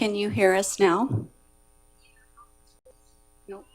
Can you hear us now? Nope.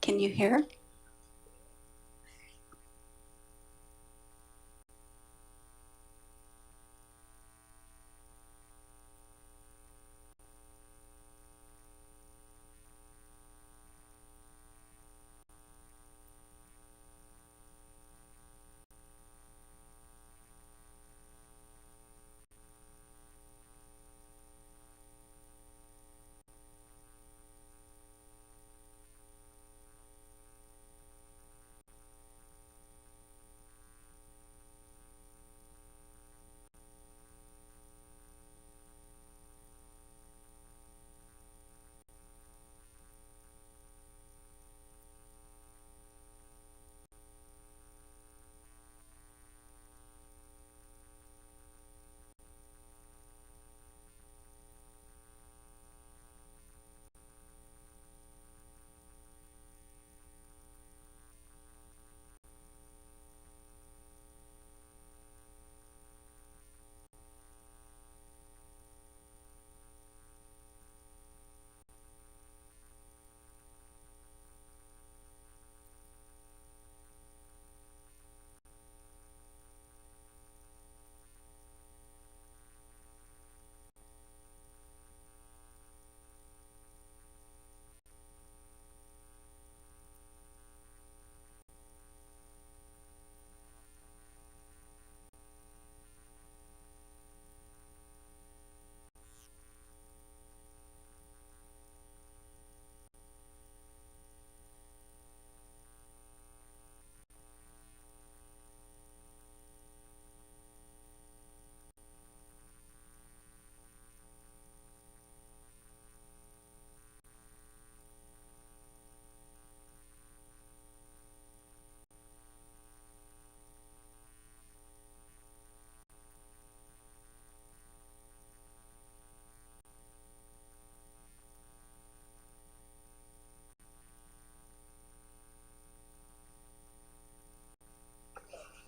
Can you hear?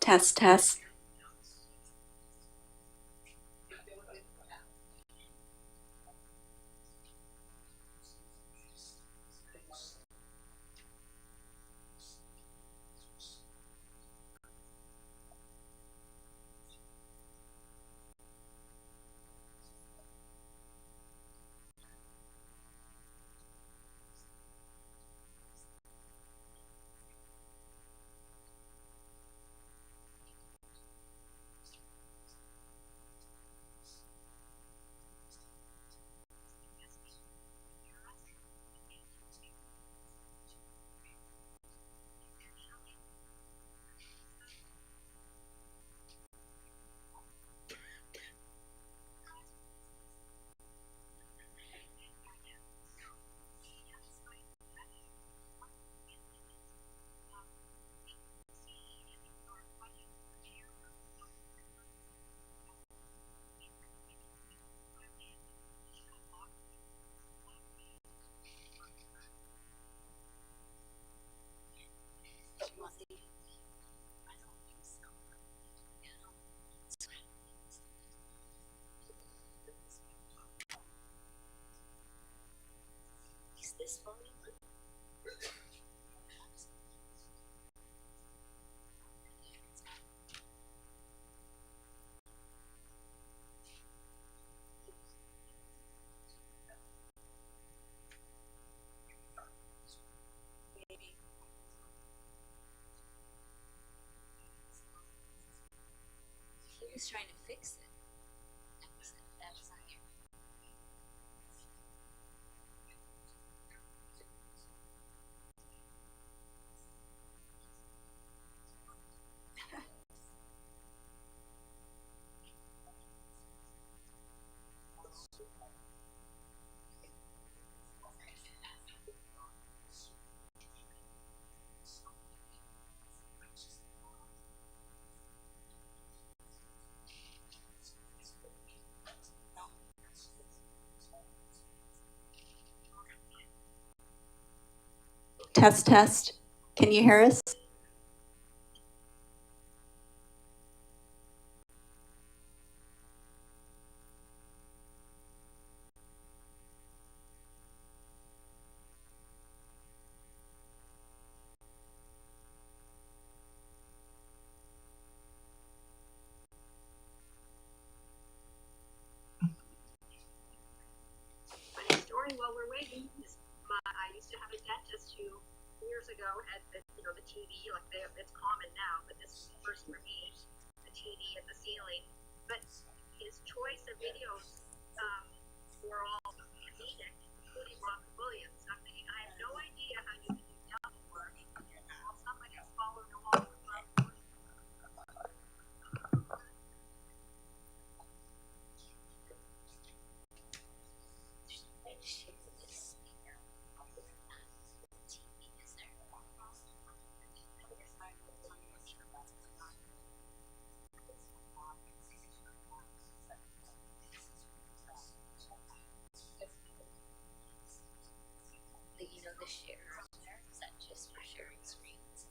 Test, test. Maybe was trying to fix it. That was on here. Test, test. Can you hear us? While we're waiting, I used to have a dentist who years ago had the TV, like it's common now, but this was the first for me, the TV at the ceiling. But his choice of videos were all comedic, including Robin Williams. I'm thinking, I have no idea how you can do double work while somebody's following along with Robin Williams. The share on there, is that just for sharing screens?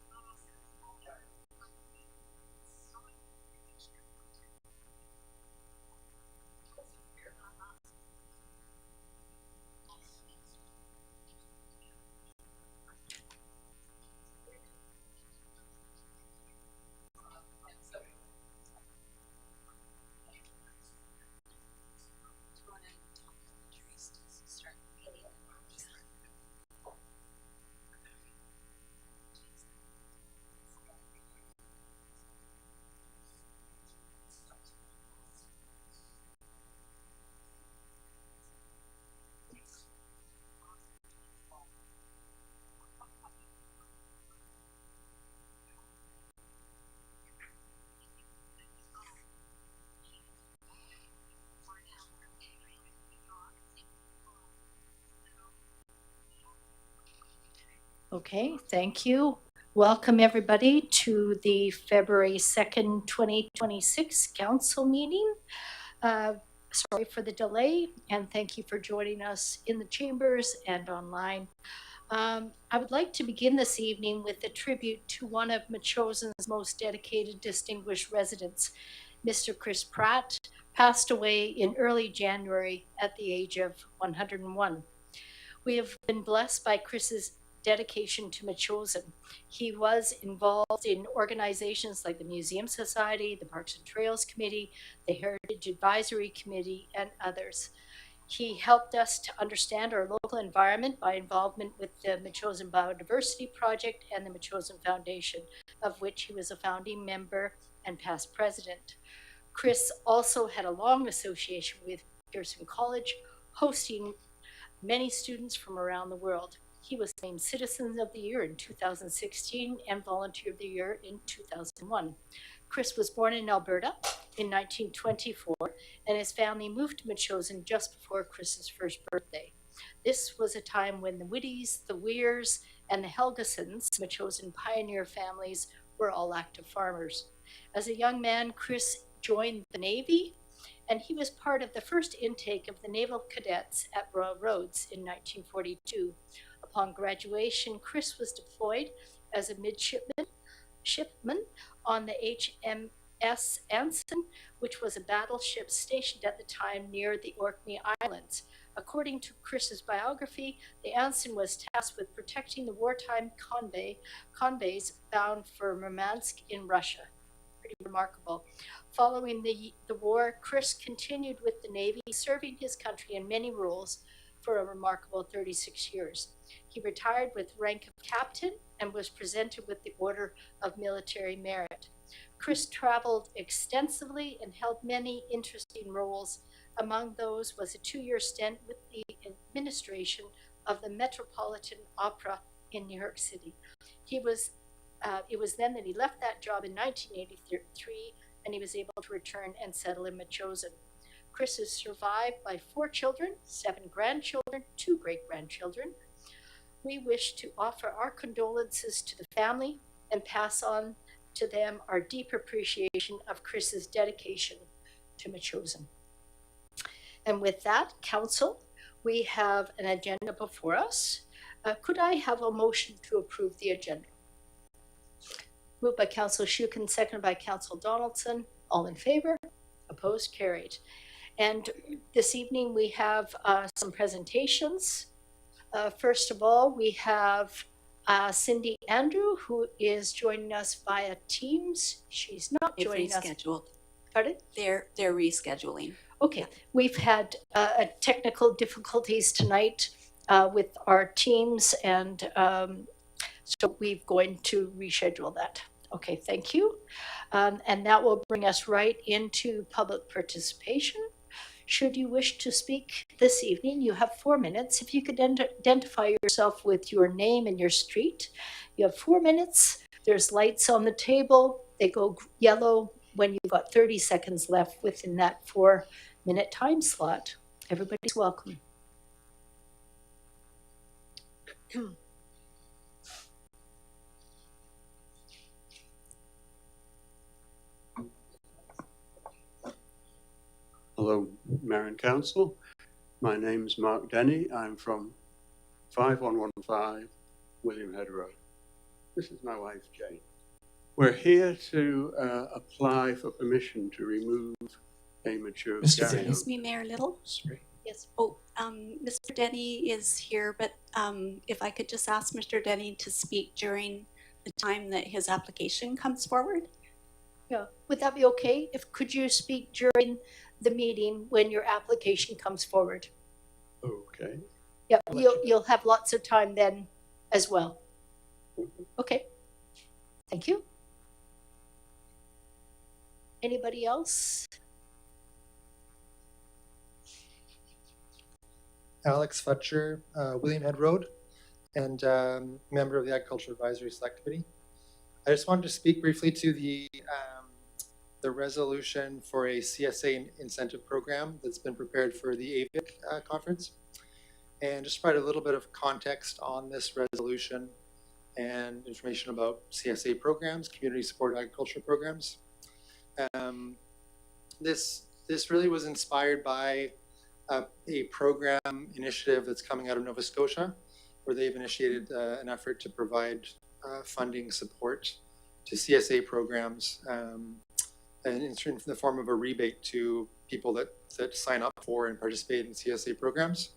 Okay, thank you. Welcome everybody to the February 2nd, 2026 council meeting. Sorry for the delay and thank you for joining us in the chambers and online. I would like to begin this evening with a tribute to one of Metchosin's most dedicated, distinguished residents, Mr. Chris Pratt, passed away in early January at the age of 101. We have been blessed by Chris's dedication to Metchosin. He was involved in organizations like the Museum Society, the Parks and Trails Committee, the Heritage Advisory Committee, and others. He helped us to understand our local environment by involvement with the Metchosin Biodiversity Project and the Metchosin Foundation, of which he was a founding member and past president. Chris also had a long association with Pearson College, hosting many students from around the world. He was named Citizen of the Year in 2016 and Volunteer of the Year in 2001. Chris was born in Alberta in 1924, and his family moved to Metchosin just before Chris's first birthday. This was a time when the Whitties, the Weirs, and the Helgesons, Metchosin pioneer families, were all active farmers. As a young man, Chris joined the Navy, and he was part of the first intake of the naval cadets at Royal Roads in 1942. Upon graduation, Chris was deployed as a midshipman on the HMS Anson, which was a battleship stationed at the time near the Orkney Islands. According to Chris's biography, the Anson was tasked with protecting the wartime convoys bound for Murmansk in Russia. Pretty remarkable. Following the war, Chris continued with the Navy, serving his country in many roles for a remarkable 36 years. He retired with rank of captain and was presented with the Order of Military Merit. Chris traveled extensively and held many interesting roles. Among those was a 2-year stint with the administration of the Metropolitan Opera in New York City. It was then that he left that job in 1983, and he was able to return and settle in Metchosin. Chris is survived by 4 children, 7 grandchildren, 2 great-grandchildren. We wish to offer our condolences to the family and pass on to them our deep appreciation of Chris's dedication to Metchosin. And with that, Council, we have an agenda before us. Could I have a motion to approve the agenda? Moved by Council Shore-Sooke and seconded by Council Donaldson. All in favor? Opposed? Carried. And this evening we have some presentations. First of all, we have Cindy Andrew, who is joining us via Teams. She's not joining us. They've rescheduled. Pardon? They're rescheduling. Okay, Yeah. we've had technical difficulties tonight with our Teams, and so we're going to reschedule that. Okay, thank you. And that will bring us right into public participation. Should you wish to speak this evening, you have 4 minutes. If you could identify yourself with your name and your street. You have 4 minutes. There's lights on the table. They go yellow when you've got 30 seconds left within that 4-minute time slot. Everybody's welcome. Hello, Mayor and Council. My name is Mark Denny. I'm from 5115 William Head Road. This is my wife, Jane. We're here to apply for permission to remove a mature Mr. carryover. Excuse me, Mayor Little. Sorry. Yes. Oh, Mr. Denny is here, but if I could just ask Mr. Denny to speak during the time that his application comes forward. Yeah. Would that be okay? Could you speak during the meeting when your application comes forward? Okay. Yeah, you'll have lots of time then as well. Okay. Thank you. Anybody else? Alex Fletcher, William Head Road, and member of the Agriculture Advisory Select Committee. I just wanted to speak briefly to the resolution for a CSA incentive program that's been prepared for the AVIC conference, and just provide a little bit of context on this resolution and information about CSA programs, community supported agriculture programs. This really was inspired by a program initiative that's coming out of Nova Scotia, where they've initiated an effort to provide funding support to CSA programs, and in the form of a rebate to people that sign up for and participate in CSA programs.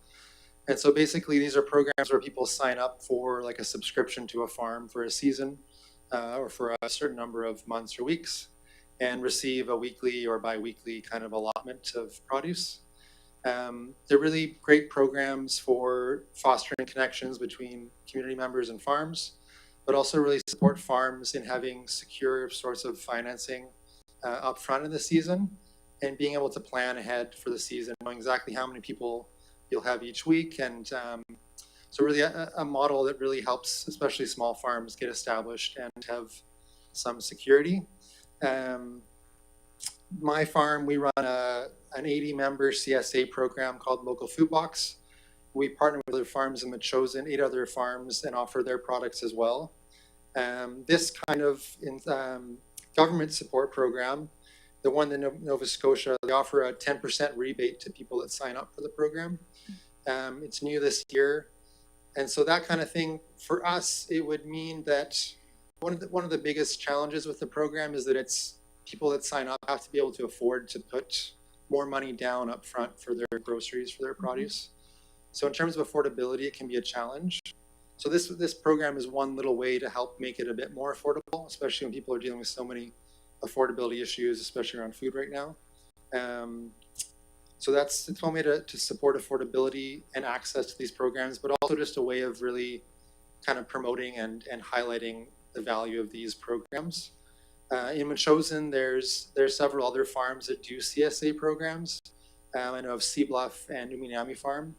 And so basically these are programs where people sign up for like a subscription to a farm for a season or for a certain number of months or weeks, and receive a weekly or bi-weekly kind of allotment of produce. They're really great programs for fostering connections between community members and farms, but also really support farms in having secure sorts of financing up front in the season, and being able to plan ahead for the season, knowing exactly how many people you'll have each week. And so really a model that really helps especially small farms get established and have some security. My farm, we run an 80-member CSA program called Local Food Box. We partner with other farms in Metchosin, 8 other farms, and offer their products as well. This kind of government support program, the one in Nova Scotia, they offer a 10% rebate to people that sign up for the program. It's new this year. And so that kind of thing, for us, it would mean that one of the biggest challenges with the program is that it's people that sign up have to be able to afford to put more money down up front for their groceries, for their produce. So in terms of affordability, it can be a challenge. So this program is one little way to help make it a bit more affordable, especially when people are dealing with so many affordability issues, especially around food right now. So it's one way to support affordability and access to these programs, but also just a way of really kind of promoting and highlighting the value of these programs. In Metchosin, there's several other farms that do CSA programs. I know of Sea Bluff and Uminami Farm.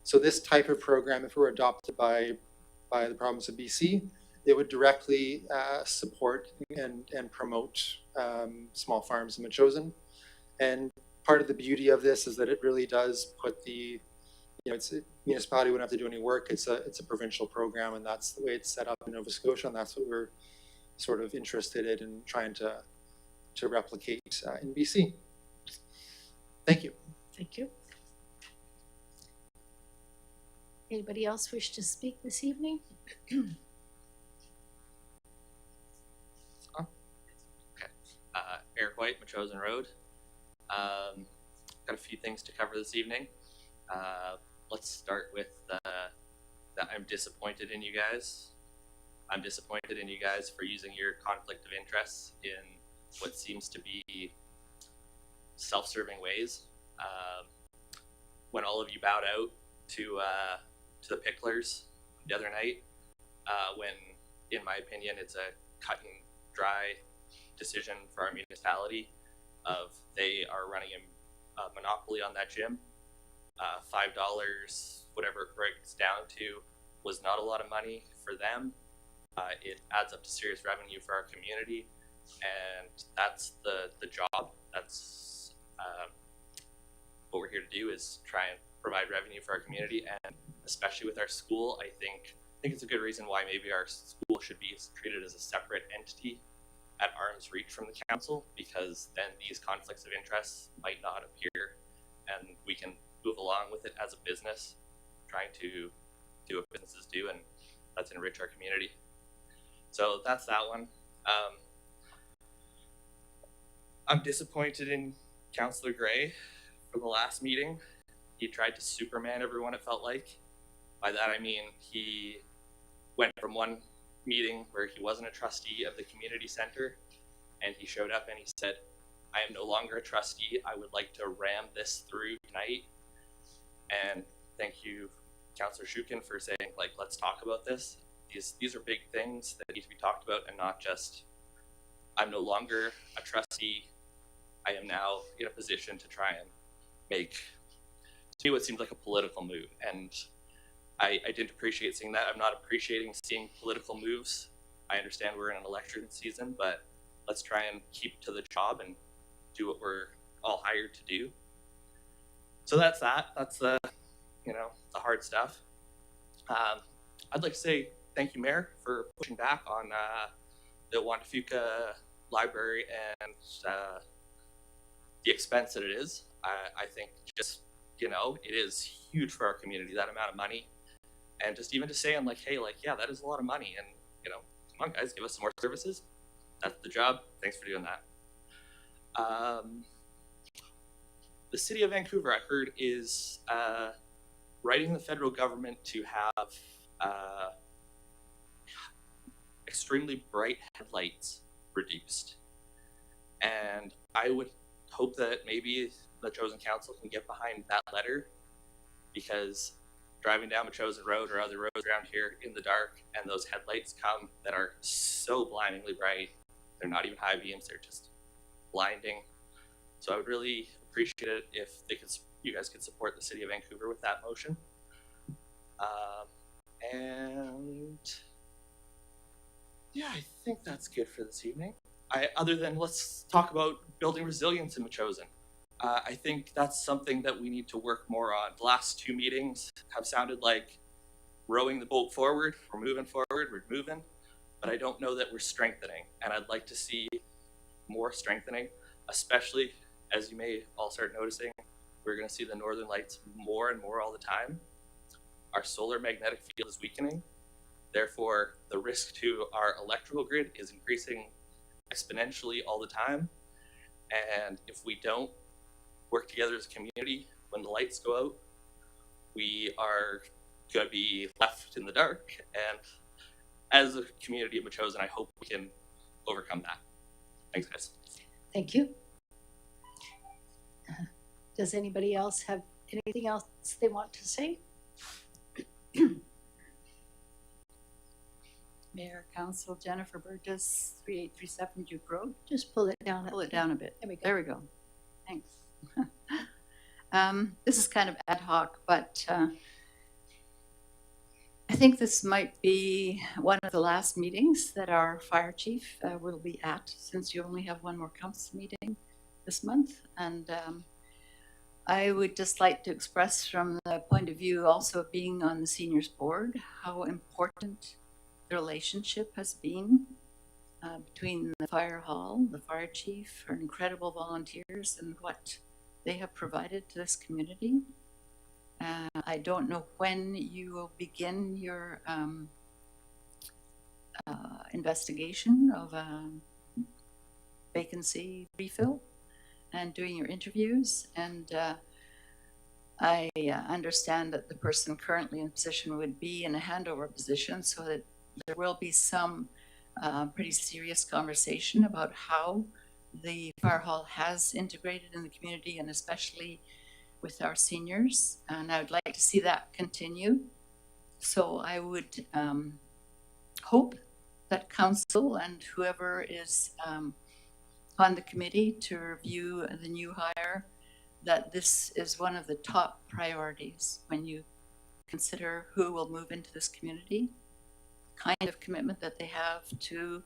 So this type of program, if it were adopted by the province of BC, it would directly support and promote small farms in Metchosin. And part of the beauty of this is that it really does put the, it's a municipality wouldn't have to do any work. It's a provincial program, and that's the way it's set up in Nova Scotia, and that's what we're sort of interested in and trying to replicate in BC. Thank you. Thank you. Anybody else wish to speak this evening? Eric White, Metchosin Road. Got a few things to cover this evening. Let's start with that I'm disappointed in you guys. I'm disappointed in you guys for using your conflict of interests in what seems to be self-serving ways. When all of you bowed out to the picklers the other night, when, in my opinion, it's a cut and dry decision for our municipality of they are running a monopoly on that gym. $5, whatever it breaks down to, was not a lot of money for them. It adds up to serious revenue for our community, and that's the job. That's what we're here to do, is try and provide revenue for our community, and especially with our school, I think it's a good reason why maybe our school should be treated as a separate entity at arm's reach from the council, because then these conflicts of interest might not appear, and we can move along with it as a business, trying to do what businesses do, and that's enrich our community. So that's that one. I'm disappointed in Councillor Gray for the last meeting. He tried to Superman everyone, it felt like. By that I mean he went from one meeting where he wasn't a trustee of the community center, and he showed up and he said, I am no longer a trustee. I would like to ram this through tonight. And thank you, Councillor Shore-Sooke, for saying, like, let's talk about this. These are big things that need to be talked about, and not just, I'm no longer a trustee. I am now in a position to try and make, to me, what seemed like a political move. And I didn't appreciate seeing that. I'm not appreciating seeing political moves. I understand we're in an election season, but let's try and keep to the job and do what we're all hired to do. So that's that. That's the, the hard stuff. I'd like to say thank you, Mayor, for pushing back on the Wandafuka Library and the expense that it is. I think just, it is huge for our community, that amount of money. And just even to say, I'm like, hey, yeah, that is a lot of money. And, come on, guys, give us some more services. That's the job. Thanks for doing that. The city of Vancouver, I heard, is writing the federal government to have extremely bright headlights reduced. And I would hope that maybe the Metchosin Council can get behind that letter, because driving down Metchosin Road or other roads around here in the dark, and those headlights come that are so blindingly bright, they're not even high beams, they're just blinding. So I would really appreciate it if you guys could support the city of Vancouver with that motion. And yeah, I think that's good for this evening. Other than, let's talk about building resilience in Metchosin. I think that's something that we need to work more on. The last two meetings have sounded like rowing the boat forward. We're moving forward, we're moving, but I don't know that we're strengthening. And I'd like to see more strengthening, especially, as you may all start noticing, we're going to see the northern lights more and more all the time. Our solar magnetic field is weakening. Therefore, the risk to our electrical grid is increasing exponentially all the time. And if we don't work together as a community, when the lights go out, we are going to be left in the dark. And as a community of Metchosin, I hope we can overcome that. Thanks, guys. Thank you. Does anybody else have anything else they want to say? Mayor, Council, Jennifer Burgess, 3837 Duke Road. Just pull it down. Pull it down a bit. There we go. There we go. Thanks. This is kind of ad hoc, but I think this might be one of the last meetings that our fire chief will be at, since you only have one more council meeting this month. And I would just like to express, from the point of view also of being on the seniors board, how important the relationship has been between the fire hall, the fire chief, our incredible volunteers, and what they have provided to this community. I don't know when you will begin your investigation of vacancy refill and doing your interviews. And I understand that the person currently in position would be in a handover position, so that there will be some pretty serious conversation about how the fire hall has integrated in the community, and especially with our seniors. And I would like to see that continue. So I would hope that council and whoever is on the committee to review the new hire, that this is one of the top priorities when you consider who will move into this community, kind of commitment that they have to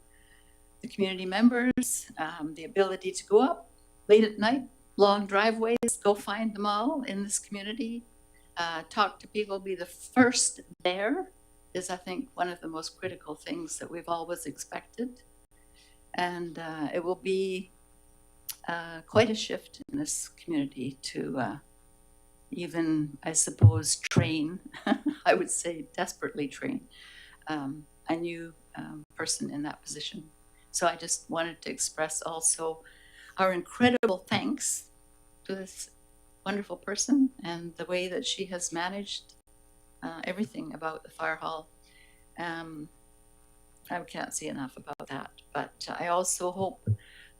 the community members, the ability to go up late at night, long driveways, go find them all in this community, talk to people, be the first there is, I think, one of the most critical things that we've always expected. And it will be quite a shift in this community to even, I suppose, train, I would say desperately train, a new person in that position. So I just wanted to express also our incredible thanks to this wonderful person and the way that she has managed everything about the fire hall. I can't say enough about that, but I also hope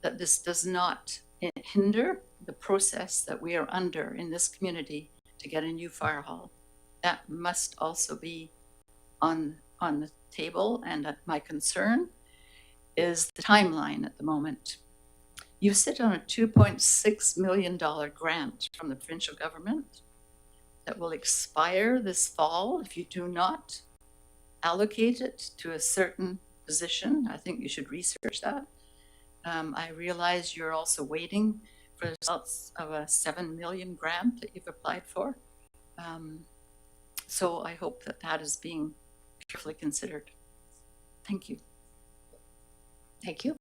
that this does not hinder the process that we are under in this community to get a new fire hall. That must also be on the table, and my concern is the timeline at the moment. You sit on a $2.6 million grant from the provincial government that will expire this fall if you do not allocate it to a certain position. I think you should research that. I realize you're also waiting for the results of a $7 million grant that you've applied for. So I hope that that is being carefully considered. Thank you. Thank you.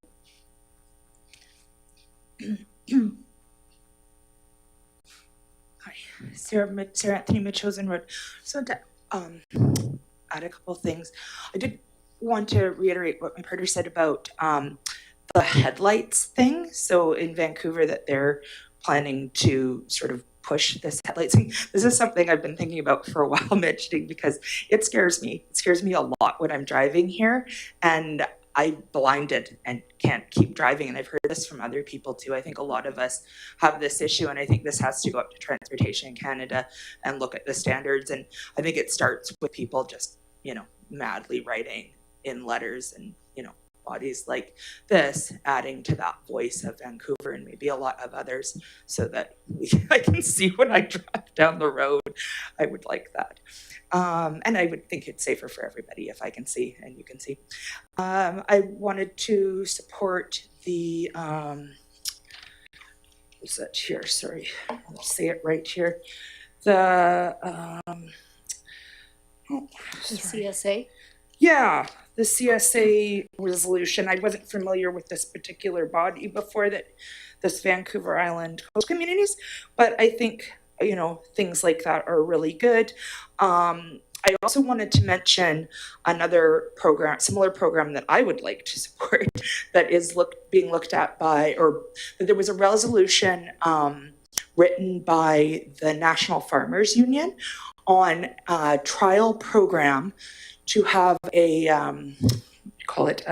Hi, Sarah Anthony, Metchosin Road. So to add a couple things, I did want to reiterate what my partner said about the headlights thing. So in Vancouver, that they're planning to sort of push this headlights thing. This is something I've been thinking about for a while, mentioning, because it scares me. It scares me a lot when I'm driving here, and I'm blinded and can't keep driving. And I've heard this from other people too. I think a lot of us have this issue, and I think this has to go up to Transportation Canada and look at the standards. And I think it starts with people just, madly writing in letters and, bodies like this, adding to that voice of Vancouver and maybe a lot of others, so that I can see when I drive down the road. I would like that. And I would think it's safer for everybody if I can see and you can see. I wanted to support the, what's that here? Sorry, I'll say it right here. The CSA? Yeah, the CSA resolution. I wasn't familiar with this particular body before, that this Vancouver Island Coast Communities, but I think, things like that are really good. I also wanted to mention another program, similar program that I would like to support, that is being looked at by, or there was a resolution written by the National Farmers Union on a trial program to have a call it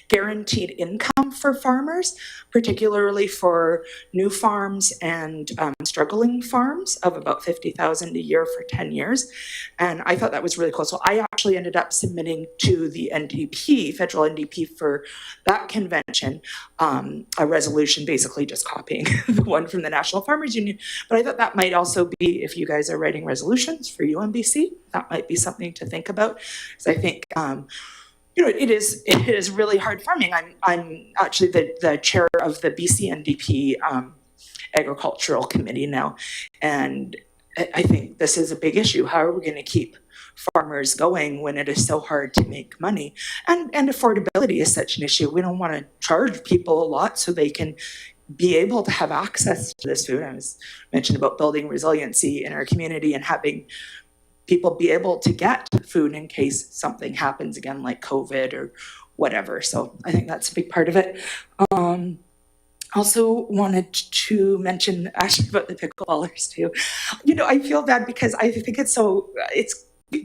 guaranteed income for farmers, particularly for new farms and struggling farms of about $50,000 a year for 10 years. And I thought that was really cool. So I actually ended up submitting to the NDP, federal NDP, for that convention, a resolution basically just copying the one from the National Farmers Union. But I thought that might also be, if you guys are writing resolutions for UMBC, that might be something to think about. So I think, it is really hard farming. I'm actually the chair of the BC NDP agricultural committee now, and I think this is a big issue. How are we going to keep farmers going when it is so hard to make money? And affordability is such an issue. We don't want to charge people a lot so they can be able to have access to this food. I was mentioned about building resiliency in our community and having people be able to get food in case something happens again, like COVID or whatever. So I think that's a big part of it. Also wanted to mention actually about the pickleballers too. I feel bad because I think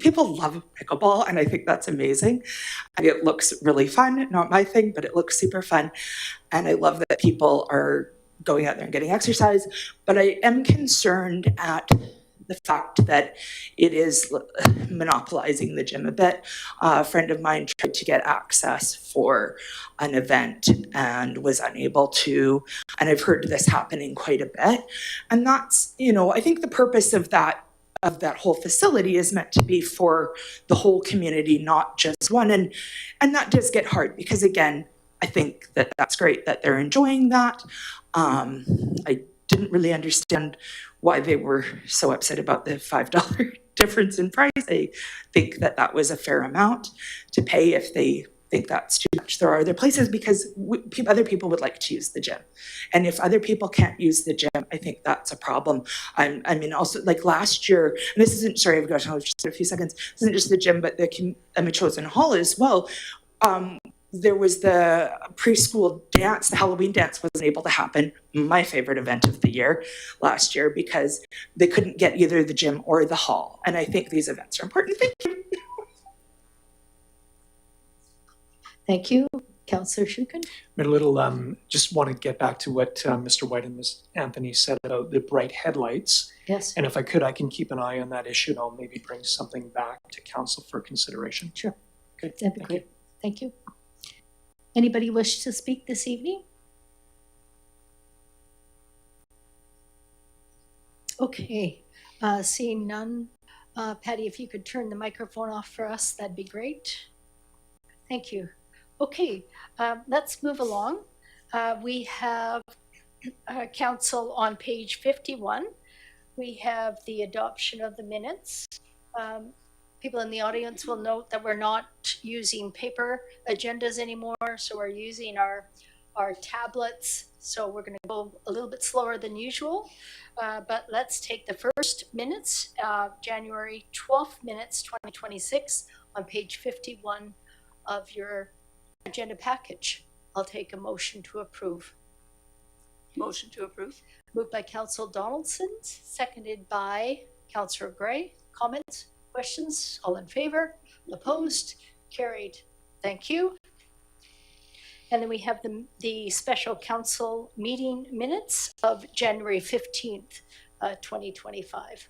people love pickleball, and I think that's amazing. And it looks really fun, not my thing, but it looks super fun. And I love that people are going out there and getting exercise, but I am concerned at the fact that it is monopolizing the gym a bit. A friend of mine tried to get access for an event and was unable to, and I've heard this happening quite a bit. And that's, I think the purpose of that whole facility is meant to be for the whole community, not just one. And that does get hard because, again, I think that that's great that they're enjoying that. I didn't really understand why they were so upset about the $5 difference in price. I think that was a fair amount to pay if they think that's too much. There are other places because other people would like to use the gym. And if other people can't use the gym, I think that's a problem. I mean, also like last year, and this isn't, sorry, I've got just a few seconds, this isn't just the gym, but the Metchosin Hall as well. There was the preschool dance, the Halloween dance wasn't able to happen, my favorite event of the year last year, because they couldn't get either the gym or the hall. And I think these events are important. Thank you. Thank you. Councillor Shore-Sooke. A little, just want to get back to what Mr. White and Ms. Anthony said about the bright headlights. Yes. And if I could, I can keep an eye on that issue and I'll maybe bring something back to council for consideration. Sure. Okay. That'd be great. Thank you. Anybody wish to speak this evening? Okay, seeing none. Patty, if you could turn the microphone off for us, that'd be great. Thank you. Okay, let's move along. We have council on page 51. We have the adoption of the minutes. People in the audience will note that we're not using paper agendas anymore, so we're using our tablets. So we're going to go a little bit slower than usual, but let's take the first minutes, January 12th minutes, 2026, on page 51 of your agenda package. I'll take a motion to approve. Motion to approve. Moved by Councillor Donaldson, seconded by Councillor Gray. Comments? Questions? All in favor? Opposed? Carried. Thank you. And then we have the special council meeting minutes of January 15th, 2025.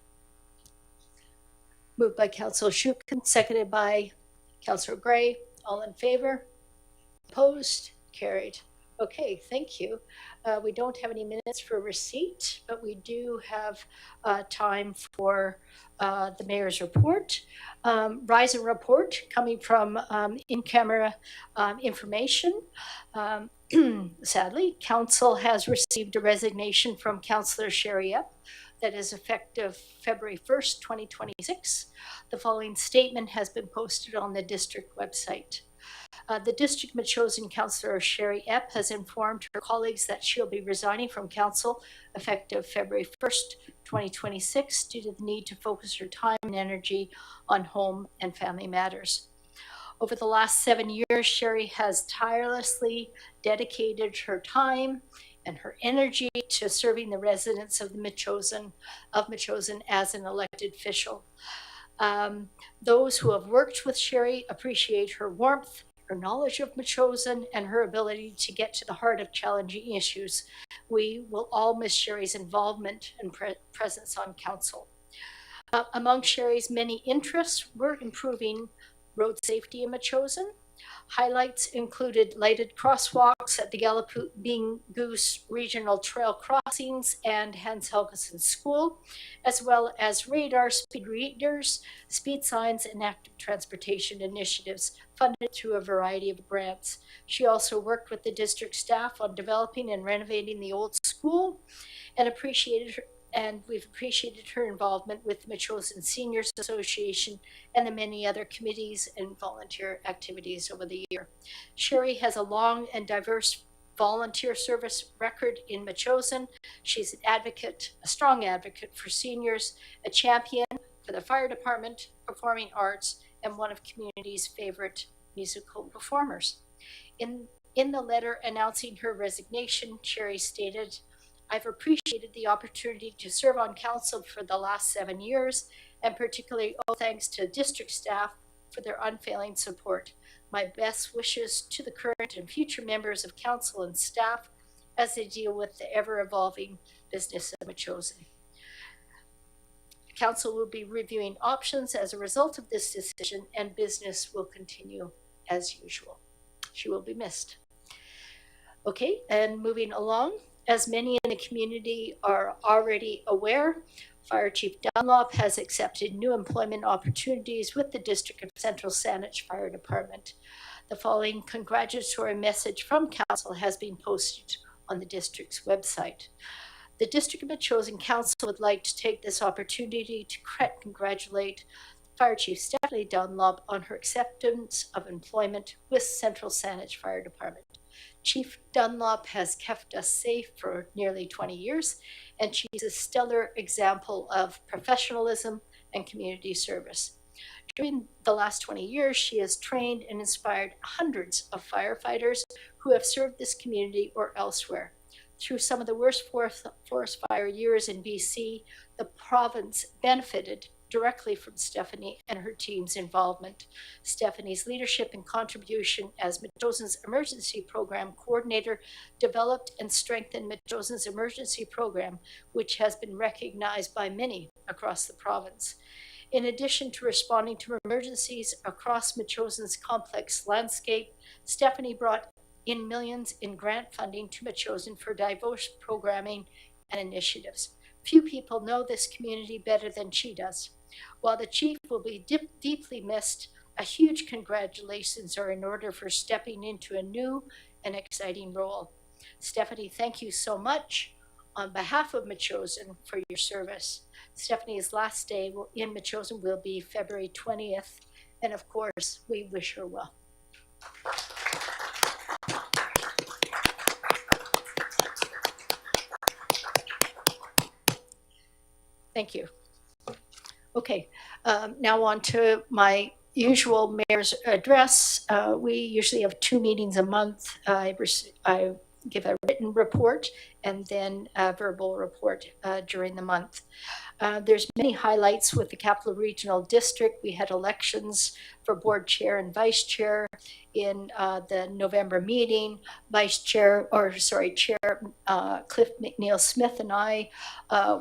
Moved by Councillor Shuk, seconded by Councillor Gray. All in favor? Opposed? Carried. Okay, thank you. We don't have any minutes for receipt, but we do have time for the mayor's report. Rise and report coming from in-camera information. Sadly, council has received a resignation from Councillor Sherry Epp that is effective February 1st, 2026. The following statement has been posted on the district website. The district Metchosin councillor Sherry Epp has informed her colleagues that she'll be resigning from council effective February 1st, 2026 due to the need to focus her time and energy on home and family matters. Over the last 7 years, Sherry has tirelessly dedicated her time and her energy to serving the residents of the Metchosin as an elected official. Those who have worked with Sherry appreciate her warmth, her knowledge of Metchosin, and her ability to get to the heart of challenging issues. We will all miss Sherry's involvement and presence on council. Among Sherry's many interests were improving road safety in Metchosin. Highlights included lighted crosswalks at the Galloping Goose Regional Trail crossings and Hans Helgeson School, as well as radar, speed readers, speed signs, and active transportation initiatives funded through a variety of grants. She also worked with the district staff on developing and renovating the old school, and we've appreciated her involvement with the Metchosin Seniors Association and the many other committees and volunteer activities over the year. Sherry has a long and diverse volunteer service record in Metchosin. She's an advocate, a strong advocate for seniors, a champion for the fire department, performing arts, and one of community's favorite musical performers. In the letter announcing her resignation, Sherry stated, "I've appreciated the opportunity to serve on council for the last 7 years, and particularly all thanks to district staff for their unfailing support. My best wishes to the current and future members of council and staff as they deal with the ever-evolving business of Metchosin. Council will be reviewing options as a result of this decision, and business will continue as usual." She will be missed. Okay, and moving along. As many in the community are already aware, Fire Chief Dunlop has accepted new employment opportunities with the District of Central Saanich Fire Department. The following congratulatory message from Council has been posted on the district's website. The District of Metchosin Council would like to take this opportunity to congratulate Fire Chief Stephanie Dunlop on her acceptance of employment with Central Saanich Fire Department. Chief Dunlop has kept us safe for nearly 20 years, and she's a stellar example of professionalism and community service. During the last 20 years, she has trained and inspired hundreds of firefighters who have served this community or elsewhere. Through some of the worst forest fire years in BC, the province benefited directly from Stephanie and her team's involvement. Stephanie's leadership and contribution as Metchosin's emergency program coordinator developed and strengthened Metchosin's emergency program, which has been recognized by many across the province. In addition to responding to emergencies across Metchosin's complex landscape, Stephanie brought in millions in grant funding to Metchosin for diverse programming and initiatives. Few people know this community better than she does. While the chief will be deeply missed, a huge congratulations are in order for stepping into a new and exciting role. Stephanie, thank you so much on behalf of Metchosin for your service. Stephanie's last day in Metchosin will be February 20th, and of course, we wish her well. Thank you. Okay, now on to my usual mayor's address. We usually have 2 meetings a month. I give a written report and then a verbal report during the month. There's many highlights with the Capital Regional District. We had elections for board chair and vice chair in the November meeting. Chair Cliff McNeil Smith and I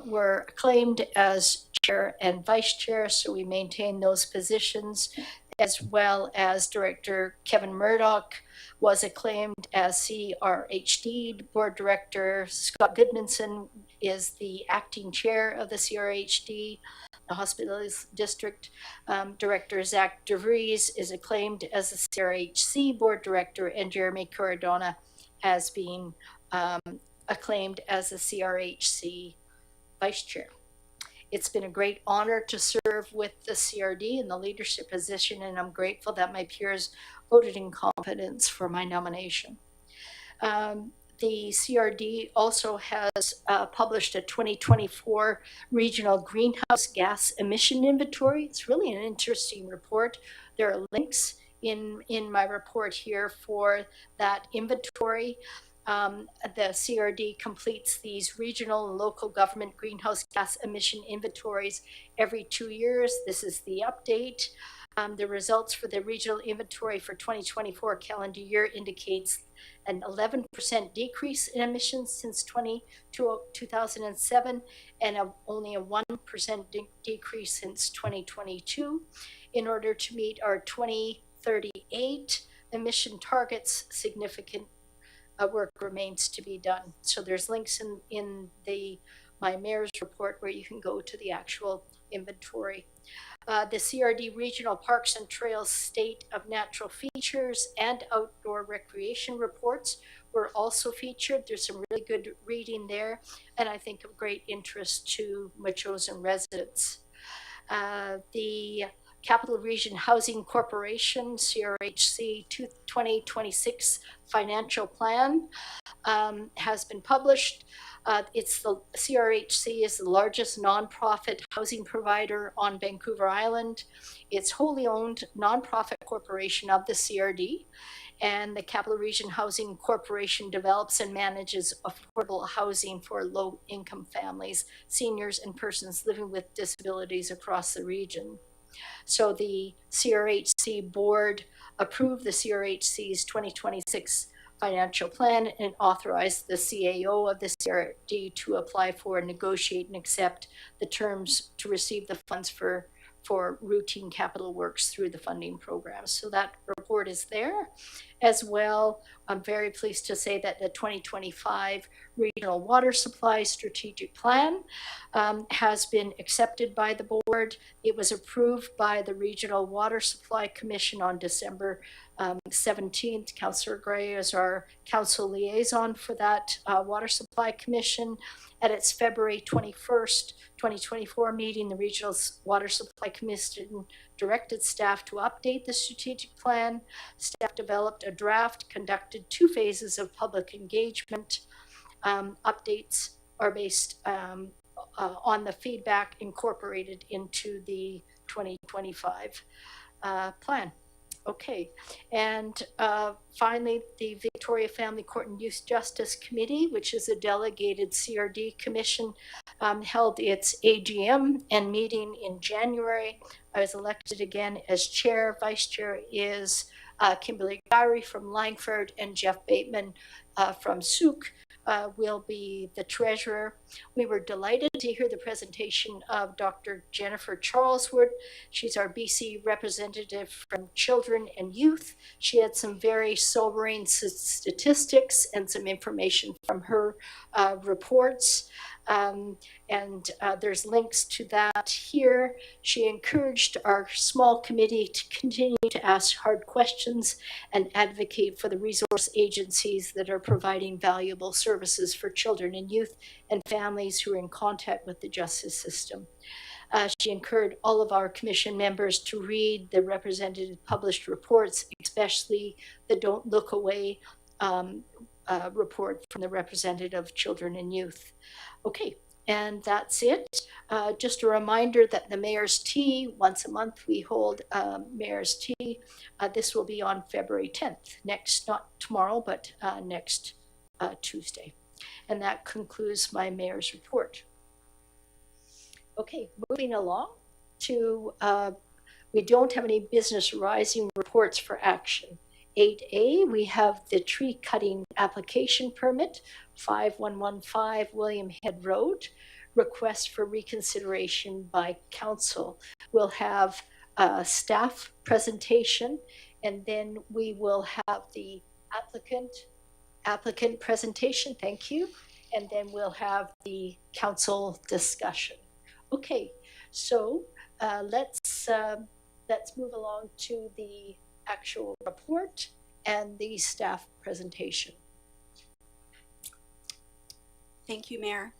were acclaimed as chair and vice chair, so we maintain those positions, as well as Director Kevin Murdoch was acclaimed as CRHD. Board Director Scott Goodmanson is the acting chair of the CRHD, the Hospitals District. Director Zach DeVries is acclaimed as the CRHC Board Director, and Jeremy Corradona has been acclaimed as the CRHC Vice Chair. It's been a great honor to serve with the CRD in the leadership position, and I'm grateful that my peers voted in confidence for my nomination. The CRD also has published a 2024 regional greenhouse gas emission inventory. It's really an interesting report. There are links in my report here for that inventory. The CRD completes these regional and local government greenhouse gas emission inventories every 2 years. This is the update. The results for the regional inventory for 2024 calendar year indicates an 11% decrease in emissions since 2007 and only a 1% decrease since 2022. In order to meet our 2038 emission targets, significant work remains to be done. So there's links in my mayor's report where you can go to the actual inventory. The CRD Regional Parks and Trails State of Natural Features and Outdoor Recreation reports were also featured. There's some really good reading there, and I think of great interest to Metchosin residents. The Capital Region Housing Corporation, CRHC 2026 financial plan has been published. It's the CRHC is the largest nonprofit housing provider on Vancouver Island. It's wholly owned nonprofit corporation of the CRD, and the Capital Region Housing Corporation develops and manages affordable housing for low-income families, seniors, and persons living with disabilities across the region. So the CRHC board approved the CRHC's 2026 financial plan and authorized the CAO of the CRD to apply for, negotiate, and accept the terms to receive the funds for routine capital works through the funding program. So that report is there as well. I'm very pleased to say that the 2025 Regional Water Supply Strategic Plan has been accepted by the board. It was approved by the Regional Water Supply Commission on December 17th. Councillor Gray is our council liaison for that Water Supply Commission. At its February 21st, 2024 meeting, the Regional Water Supply Commission directed staff to update the strategic plan. Staff developed a draft, conducted 2 phases of public engagement. Updates are based on the feedback incorporated into the 2025 plan. Okay, and finally, the Victoria Family Court and Youth Justice Committee, which is a delegated CRD commission, held its AGM and meeting in January. I was elected again as chair. Vice chair is Kimberly Gowrie from Langford, and Jeff Bateman from Shore-Sooke will be the treasurer. We were delighted to hear the presentation of Dr. Jennifer Charleswood. She's our BC representative from Children and Youth. She had some very sobering statistics and some information from her reports. There's links to that here. She encouraged our small committee to continue to ask hard questions and advocate for the resource agencies that are providing valuable services for children and youth and families who are in contact with the justice system. She encouraged all of our commission members to read the representative published reports, especially the Don't Look Away report from the representative of Children and Youth. Okay, and that's it. Just a reminder that the Mayor's Tea, once a month we hold Mayor's Tea. This will be on February 10th, not tomorrow, but next Tuesday. And that concludes my Mayor's report. Okay, moving along to, we don't have any business arising reports for action. 8A, we have the tree cutting application permit, 5115 William Head Road, request for reconsideration by council. We'll have a staff presentation, and then we will have the applicant presentation, thank you, and then we'll have the council discussion. Okay, so let's move along to the actual report and the staff presentation. Thank you, Mayor.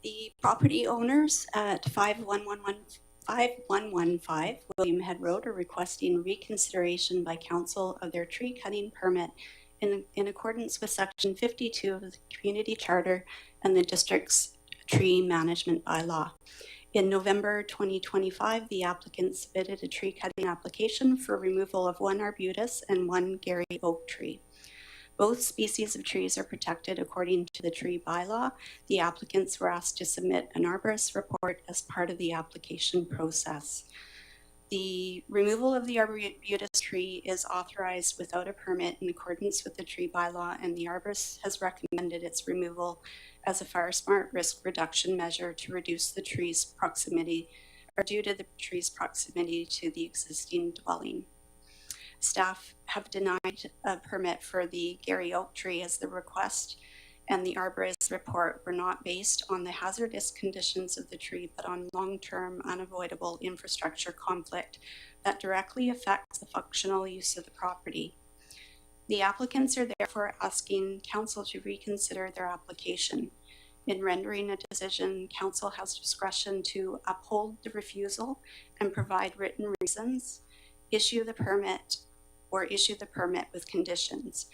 The property owners at 5115 William Head Road are requesting reconsideration by council of their tree cutting permit in accordance with section 52 of the Community Charter and the district's tree management bylaw. In November 2025, the applicant submitted a tree cutting application for removal of 1 arbutus and 1 Gary oak tree. Both species of trees are protected according to the tree bylaw. The applicants were asked to submit an arborist report as part of the application process. The removal of the arborvitae tree is authorized without a permit in accordance with the tree bylaw, and the arborist has recommended its removal as a fire smart risk reduction measure to reduce the tree's proximity, or due to the tree's proximity to the existing dwelling. Staff have denied a permit for the Gary Oak tree as the request, and the arborist's report were not based on the hazardous conditions of the tree, but on long-term unavoidable infrastructure conflict that directly affects the functional use of the property. The applicants are therefore asking council to reconsider their application. In rendering a decision, council has discretion to uphold the refusal and provide written reasons, issue the permit, or issue the permit with conditions.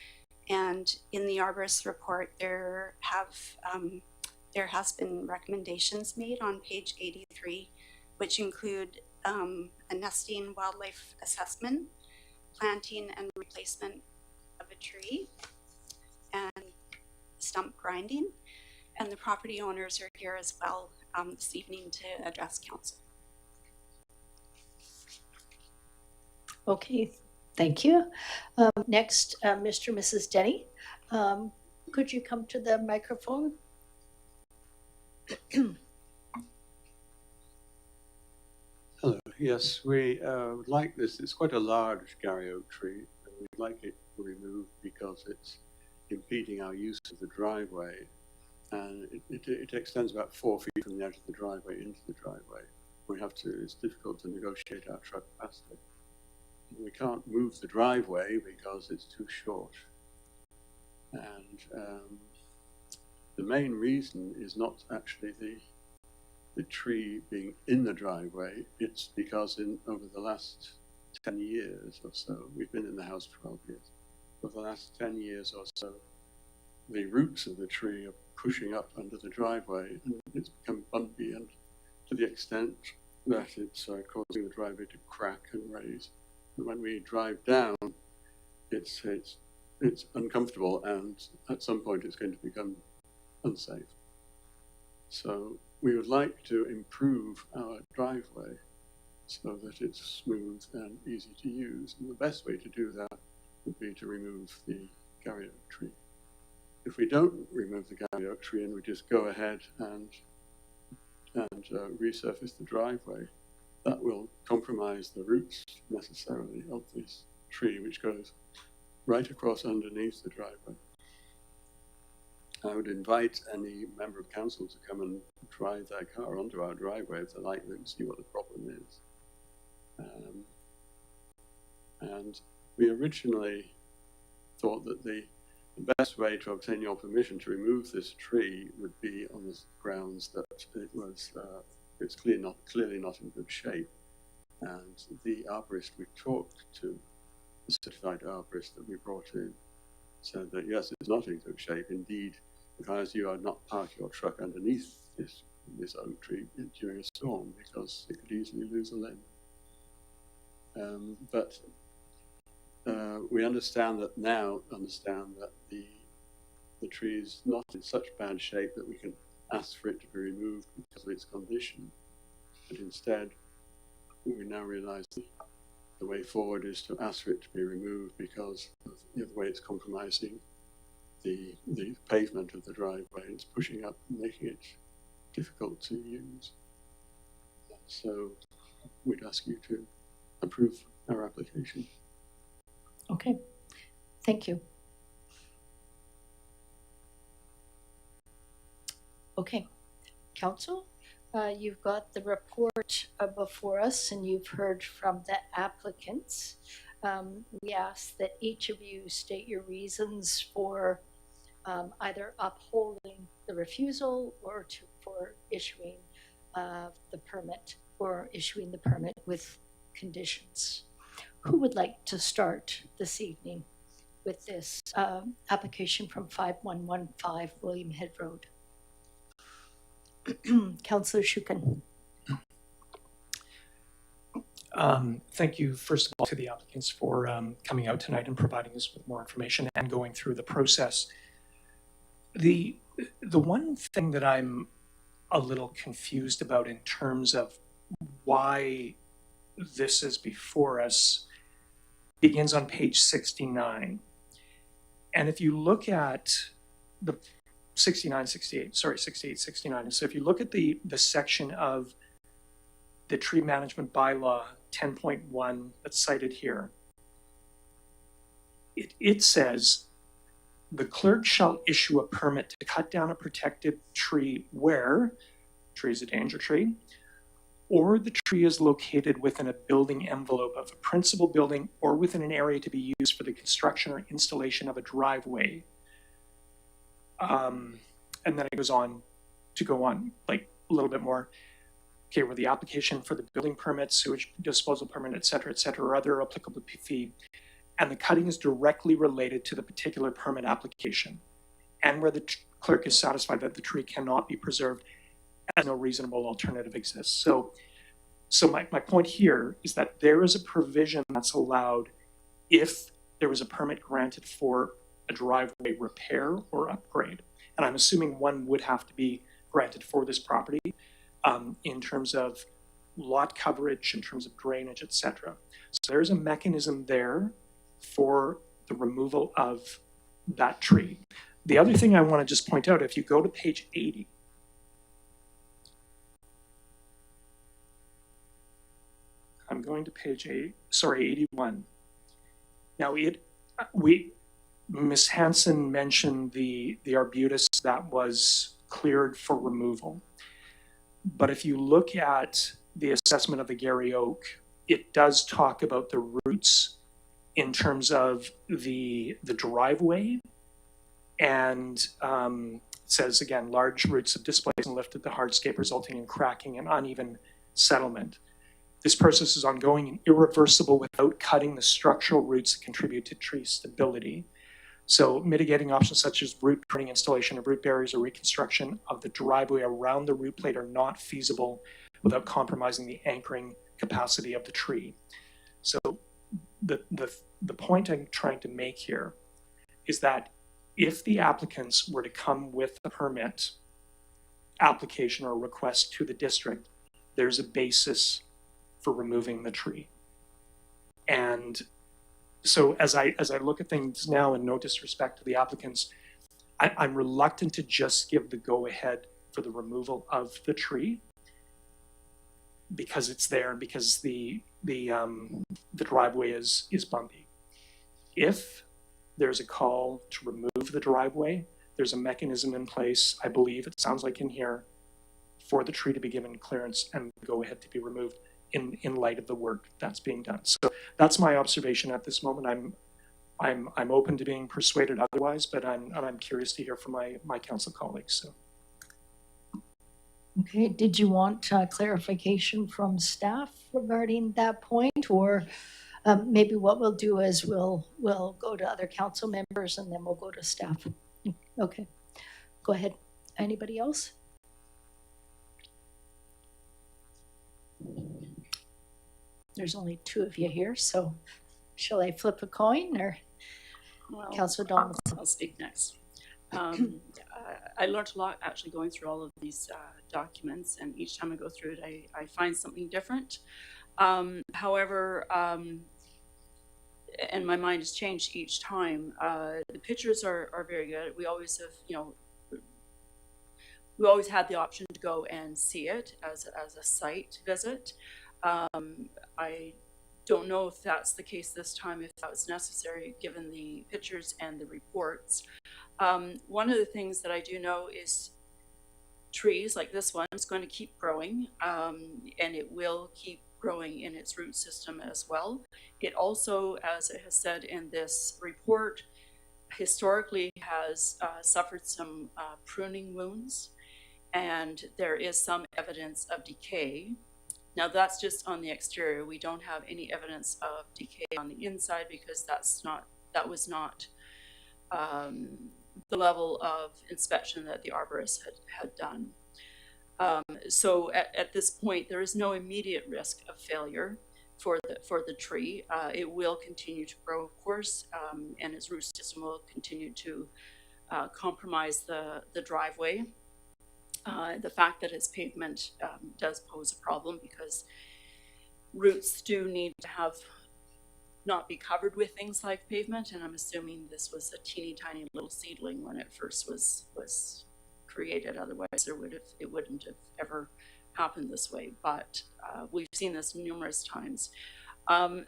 And in the arborist's report, there has been recommendations made on page 83, which include a nesting wildlife assessment, planting and replacement of a tree, and stump grinding. And the property owners are here as well this evening to address council. Okay, thank you. Next, Mr. and Mrs. Denny, could you come to the microphone? Hello. Yes, we would like this. It's quite a large Gary Oak tree, and we'd like it removed because it's impeding our use of the driveway, and it extends about 4 feet from the edge of the driveway into the driveway. It's difficult to negotiate our truck past it. We can't move the driveway because it's too short. And the main reason is not actually the tree being in the driveway. It's because over the last 10 years or so, we've been in the house 12 years. For the last 10 years or so, the roots of the tree are pushing up under the driveway, and it's become bumpy, and to the extent that it's causing the driveway to crack and raise. And when we drive down, it's uncomfortable, and at some point it's going to become unsafe. So we would like to improve our driveway so that it's smooth and easy to use. And the best way to do that would be to remove the Gary Oak tree. If we don't remove the Gary Oak tree and we just go ahead and resurface the driveway, that will compromise the roots necessarily of this tree, which goes right across underneath the driveway. I would invite any member of council to come and drive their car onto our driveway if they like and see what the problem is. And we originally thought that the best way to obtain your permission to remove this tree would be on the grounds that it's clearly not in good shape. And the arborist we talked to, the certified arborist that we brought in, said that yes, it's not in good shape. Indeed, because you are not park your truck underneath this oak tree during a storm, because it could easily lose a limb. But we understand that the tree is not in such bad shape that we can ask for it to be removed because of its condition. But instead, we now realize that the way forward is to ask for it to be removed because of the way it's compromising the pavement of the driveway. It's pushing up and making it difficult to use. So we'd ask you to approve our application. Okay, thank you. Okay, council, you've got the report before us, and you've heard from the applicants. We ask that each of you state your reasons for either upholding the refusal or for issuing the permit, or issuing the permit with conditions. Who would like to start this evening with this application from 5115 William Head Road? Councillor Shore-Sooke. Thank you, first of all, to the applicants for coming out tonight and providing us with more information and going through the process. The one thing that I'm a little confused about in terms of why this is before us begins on page 69. And if you look at the 68, 69. So if you look at the section of the tree management bylaw 10.1 that's cited here, it says, the clerk shall issue a permit to cut down a protected tree where, tree is a danger tree, or the tree is located within a building envelope of a principal building or within an area to be used for the construction or installation of a driveway. And then it goes on to go on like a little bit more. Okay, where the application for the building permit, sewage disposal permit, et cetera, or other applicable fee, and the cutting is directly related to the particular permit application, and where the clerk is satisfied that the tree cannot be preserved as no reasonable alternative exists. So my point here is that there is a provision that's allowed if there was a permit granted for a driveway repair or upgrade. And I'm assuming one would have to be granted for this property in terms of lot coverage, in terms of drainage, et cetera. So there's a mechanism there for the removal of that tree. The other thing I want to just point out, if you go to page 80, I'm going to page 81. Now Ms. Hansen mentioned the arbutus that was cleared for removal. But if you look at the assessment of the Gary Oak, it does talk about the roots in terms of the driveway, and says again, large roots have displaced and lifted the hardscape, resulting in cracking and uneven settlement. This process is ongoing and irreversible without cutting the structural roots that contribute to tree stability. So mitigating options such as root pruning, installation of root barriers, or reconstruction of the driveway around the root plate are not feasible without compromising the anchoring capacity of the tree. So the point I'm trying to make here is that if the applicants were to come with a permit application or request to the district, there's a basis for removing the tree. And so as I look at things now, and no disrespect to the applicants, I'm reluctant to just give the go-ahead for the removal of the tree because it's there, because the driveway is bumpy. If there's a call to remove the driveway, there's a mechanism in place, I believe, it sounds like in here, for the tree to be given clearance and go ahead to be removed in light of the work that's being done. So that's my observation at this moment. I'm open to being persuaded otherwise, but I'm curious to hear from my council colleagues. So. Okay, did you want clarification from staff regarding that point, or maybe what we'll do is we'll go to other council members and then we'll go to staff. Okay, go ahead. Anybody else? There's only two of you here, so shall I flip a coin, or well, Councillor Donaldson? I'll speak next. I learned a lot actually going through all of these documents, and each time I go through it, I find something different. However, and my mind has changed each time. The pictures are very good. We always have, we always had the option to go and see it as a site visit. I don't know if that's the case this time, if that was necessary given the pictures and the reports. One of the things that I do know is trees like this one is going to keep growing, and it will keep growing in its root system as well. It also, as it has said in this report, historically has suffered some pruning wounds, and there is some evidence of decay. Now that's just on the exterior. We don't have any evidence of decay on the inside because that was not the level of inspection that the arborist had done. So at this point, there is no immediate risk of failure for the tree. It will continue to grow, of course, and its root system will continue to compromise the driveway. The fact that it's pavement does pose a problem because roots do need to have not be covered with things like pavement, and I'm assuming this was a teeny tiny little seedling when it first was created. Otherwise, it wouldn't have ever happened this way. But we've seen this numerous times.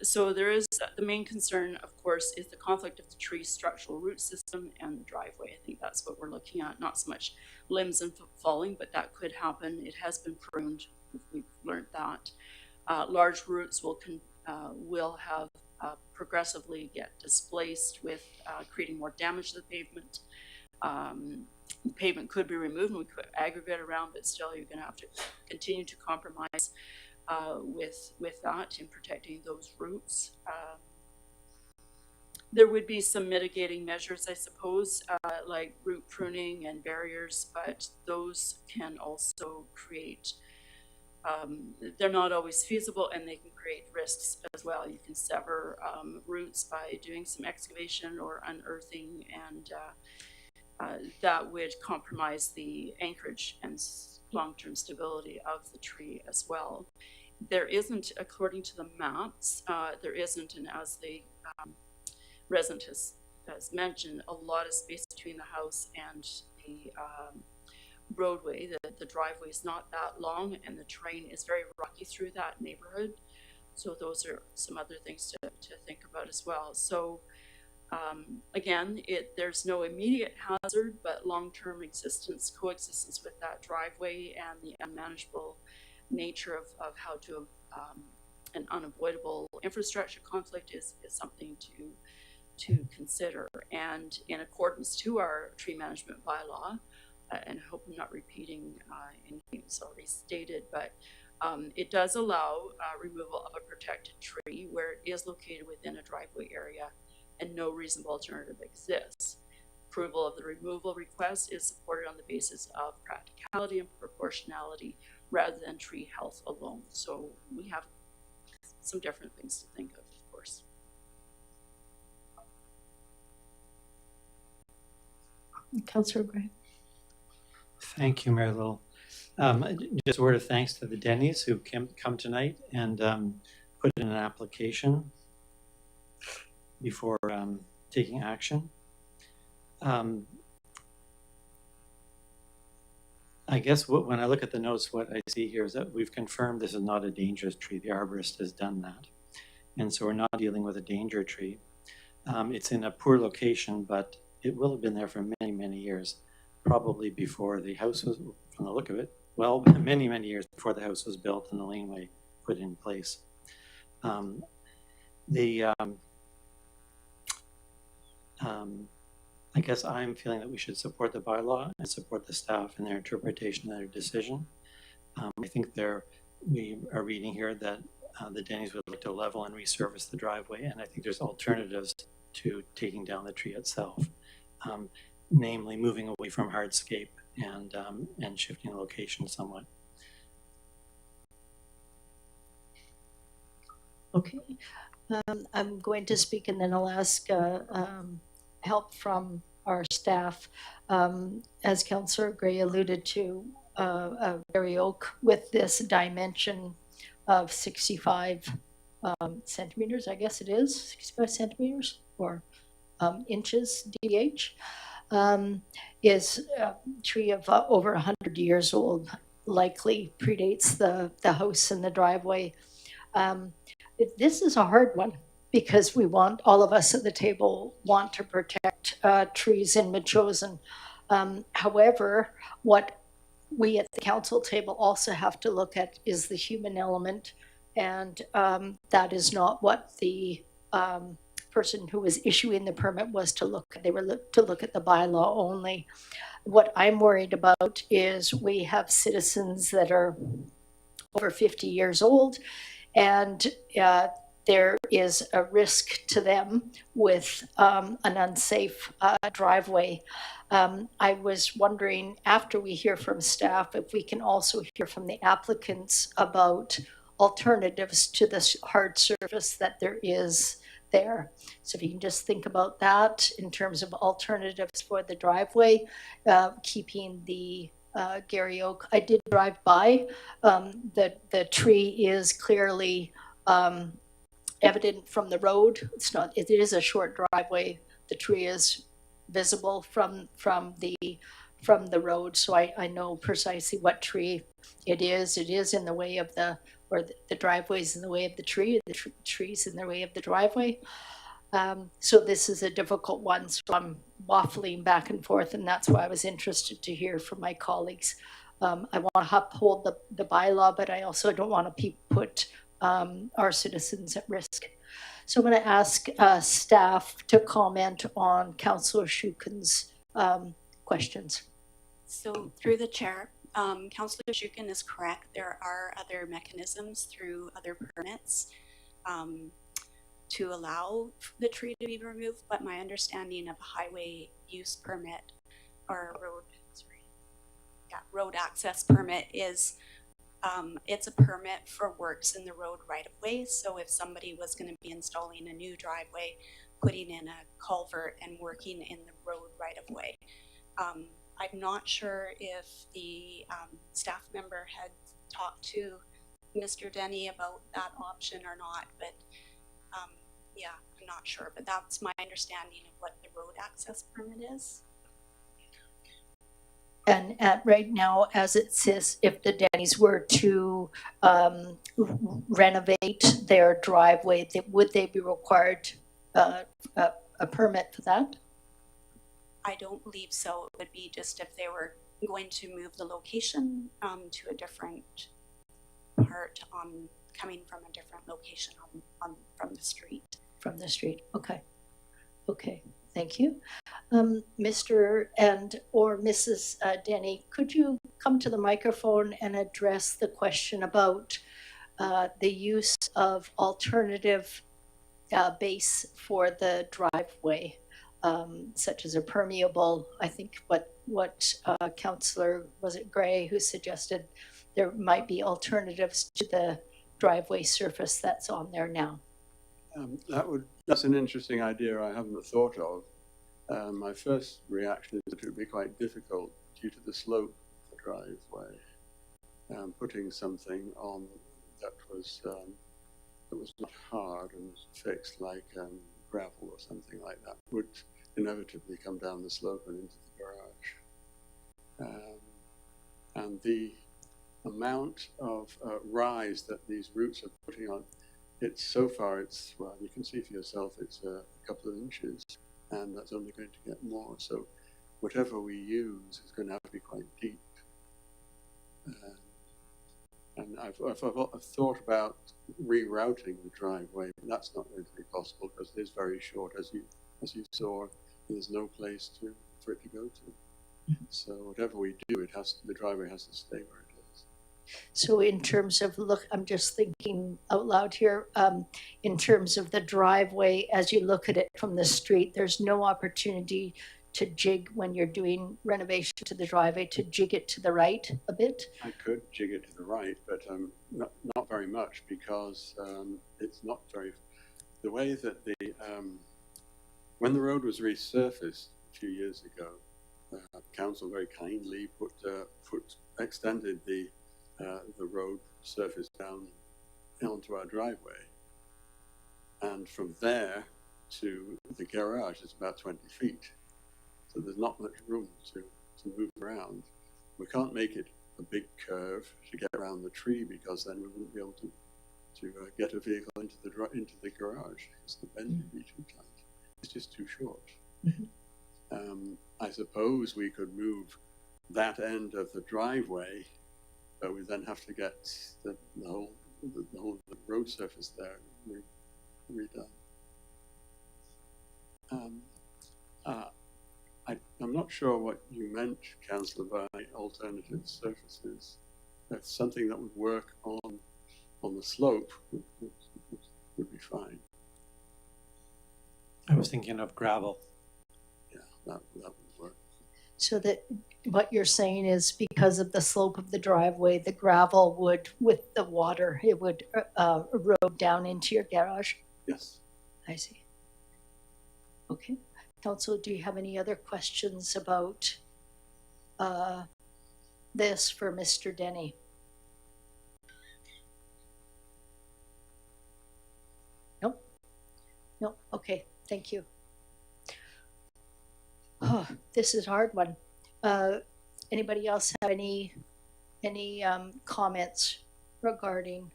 So there is the main concern, of course, is the conflict of the tree's structural root system and the driveway. I think that's what we're looking at. Not so much limbs and falling, but that could happen. It has been pruned. We've learned that. Large roots will have progressively get displaced with creating more damage to the pavement. The pavement could be removed and we could aggregate around, but still you're going to have to continue to compromise with that in protecting those roots. There would be some mitigating measures, I suppose, like root pruning and barriers, but those can also create they're not always feasible and they can create risks as well. You can sever roots by doing some excavation or unearthing, and that would compromise the anchorage and long-term stability of the tree as well. There isn't, according to the maps, there isn't, and as the resident has mentioned, a lot of space between the house and the roadway. The driveway is not that long and the terrain is very rocky through that neighborhood. So those are some other things to think about as well. So again, there's no immediate hazard, but long-term coexistence with that driveway and the unmanageable nature of how to an unavoidable infrastructure conflict is something to consider. And in accordance to our tree management bylaw, and I hope I'm not repeating anything that's already stated, but it does allow removal of a protected tree where it is located within a driveway area and no reasonable alternative exists. Approval of the removal request is supported on the basis of practicality and proportionality rather than tree health alone. So we have some different things to think of course. Councillor Gray. Thank you, Mary Lowell. Just a word of thanks to the Denny's who come tonight and put in an application before taking action. I guess when I look at the notes, what I see here is that we've confirmed this is not a dangerous tree. The arborist has done that. And so we're not dealing with a danger tree. It's in a poor location, but it will have been there for many, many years, probably before the house was, from the look of it, well, many, many years before the house was built and the laneway put in place. I guess I'm feeling that we should support the bylaw and support the staff in their interpretation of their decision. I think we are reading here that the Denny's would like to level and resurface the driveway, and I think there's alternatives to taking down the tree itself, namely moving away from hardscape and shifting the location somewhat. Okay, I'm going to speak and then I'll ask help from our staff. As Councillor Gray alluded to, a Garry Oak with this dimension of 65 centimeters, I guess it is, 65 centimeters or inches DH, is a tree of over 100 years old, likely predates the house and the driveway. This is a hard one because all of us at the table want to protect trees in Metchosin. However, what we at the council table also have to look at is the human element, and that is not what the person who was issuing the permit was to look at. They were to look at the bylaw only. What I'm worried about is we have citizens that are over 50 years old, and there is a risk to them with an unsafe driveway. I was wondering, after we hear from staff, if we can also hear from the applicants about alternatives to this hard surface that there is there. So if you can just think about that in terms of alternatives for the driveway, keeping the Garry Oak. I did drive by. The tree is clearly evident from the road. It's not, it is a short driveway. The tree is visible from the road, so I know precisely what tree it is. It is in the way of the driveway's in the way of the tree, tree's in the way of the driveway. So this is a difficult one, so I'm waffling back and forth, and that's why I was interested to hear from my colleagues. I want to uphold the bylaw, but I also don't want to put our citizens at risk. So I'm going to ask staff to comment on Councillor Shuken's questions. So through the chair, Councillor Shuken is correct. There are other mechanisms through other permits to allow the tree to be removed, but my understanding of a highway use permit or road access permit is it's a permit for works in the road right of way. So if somebody was going to be installing a new driveway, putting in a culvert and working in the road right of way, I'm not sure if the staff member had talked to Mr. Denny about that option or not, but yeah, I'm not sure, but that's my understanding of what the road access permit is. And right now, as it says, if the Denny's were to renovate their driveway, would they be required a permit for that? I don't believe so. It would be just if they were going to move the location to a different part coming from a different location from the street. From the street, okay. Okay, thank you. Mr. or Mrs. Denny, could you come to the microphone and address the question about the use of alternative base for the driveway, such as a permeable? I think what Councillor, was it Gray, who suggested there might be alternatives to the driveway surface that's on there now. That's an interesting idea I haven't thought of. My first reaction is that it would be quite difficult due to the slope of the driveway. Putting something on that was not hard and fixed, like gravel or something like that, would inevitably come down the slope and into the garage. And the amount of rise that these roots are putting on, well, you can see for yourself, it's a couple of inches, and that's only going to get more. So whatever we use is going to have to be quite deep. And I've thought about rerouting the driveway, but that's not going to be possible because it is very short. As you saw, there's no place for it to go to. So whatever we do, the driveway has to stay where it is. So in terms of, I'm just thinking out loud here, in terms of the driveway, as you look at it from the street, there's no opportunity to jig when you're doing renovation to the driveway, to jig it to the right a bit? I could jig it to the right, but not very much, because it's not very, the way that when the road was resurfaced a few years ago, council very kindly extended the road surface down onto our driveway, and from there to the garage is about 20 feet. So there's not much room to move around. We can't make it a big curve to get around the tree, because then we wouldn't be able to get a vehicle into the garage, because the bend would be too tight. It's just too short. Mm-hmm. I suppose we could move that end of the driveway, but we then have to get the whole road surface there redone. I'm not sure what you meant, Councillor, by alternative surfaces. That's something that would work on the slope would be fine. I was thinking of gravel. Yeah, that would work. So that what you're saying is, because of the slope of the driveway, the gravel would, with the water, it would erode down into your garage? Yes. I see. Okay. Council, do you have any other questions about this for Mr. Denny? No, okay, thank you. Oh, this is a hard one. Anybody else have any comments regarding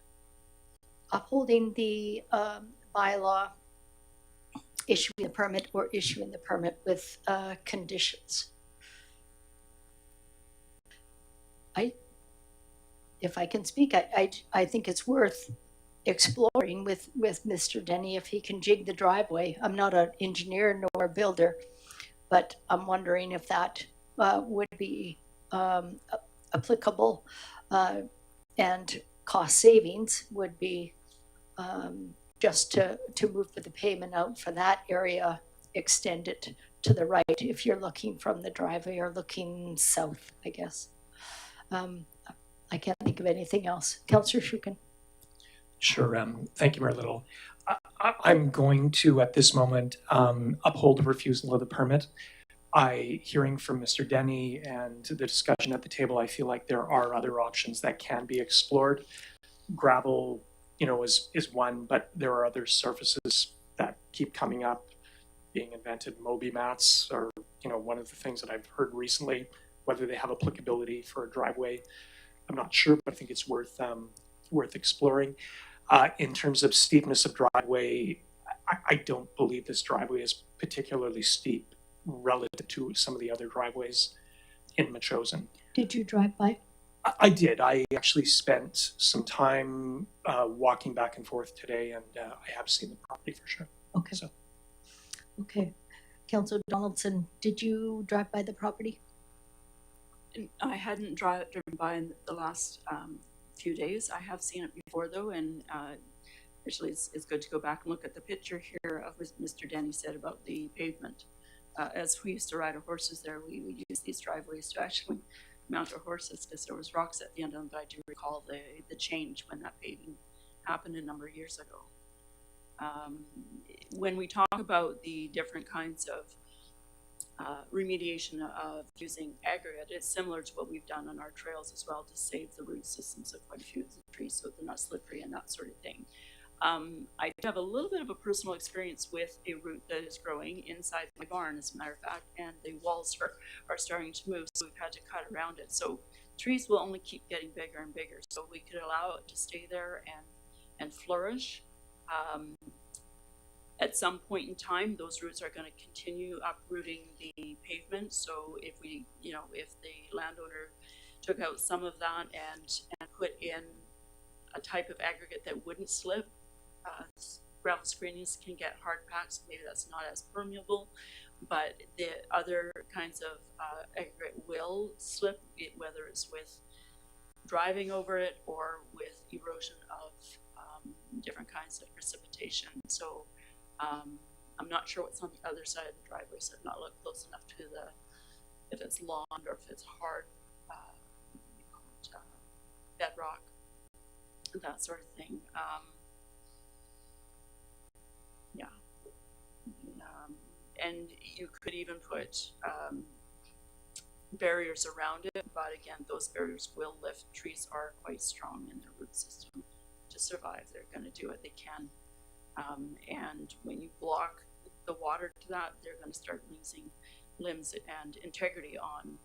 upholding the bylaw, issuing the permit, or issuing the permit with conditions? If I can speak, I think it's worth exploring with Mr. Denny if he can jig the driveway. I'm not an engineer nor a builder, but I'm wondering if that would be applicable, and cost savings would be just to move the pavement out for that area, extend it to the right if you're looking from the driveway or looking south, I guess. I can't think of anything else. Councillor Shooken. Sure. Thank you, Mayor Little. I'm going to, at this moment, uphold the refusal of the permit. Hearing from Mr. Denny and the discussion at the table, I feel like there are other options that can be explored. Gravel, is one, but there are other surfaces that keep coming up, being invented. Moby mats are, one of the things that I've heard recently. Whether they have applicability for a driveway, I'm not sure, but I think it's worth exploring. In terms of steepness of driveway, I don't believe this driveway is particularly steep relative to some of the other driveways in Metchosin. Did you drive by? I did. I actually spent some time walking back and forth today, and I have seen the property for sure. Okay. So. Okay. Councillor Donaldson, did you drive by the property? I hadn't driven by in the last few days. I have seen it before though, and actually it's good to go back and look at the picture here of what Mr. Denny said about the pavement. As we used to ride our horses there, we would use these driveways to actually mount our horses because there was rocks at the end of them, but I do recall the change when that paving happened a number of years ago. When we talk about the different kinds of remediation of using aggregate, it's similar to what we've done on our trails as well to save the root systems of quite a few of the trees so they're not slippery and that sort of thing. I have a little bit of a personal experience with a root that is growing inside my barn, as a matter of fact, and the walls are starting to move, so we've had to cut around it. So trees will only keep getting bigger and bigger, so we could allow it to stay there and flourish. At some point in time, those roots are going to continue uprooting the pavement. So if we, if the landowner took out some of that and put in a type of aggregate that wouldn't slip, gravel screenings can get hard packed, so maybe that's not as permeable, but the other kinds of aggregate will slip, whether it's with driving over it or with erosion of different kinds of precipitation. So I'm not sure what's on the other side of the driveway, so I've not looked close enough to if it's lawn or if it's hard bedrock, that sort of thing. And you could even put barriers around it, but again, those barriers will lift. Trees are quite strong in their root system to survive. They're going to do what they can. And when you block the water to that, they're going to start losing limbs and integrity on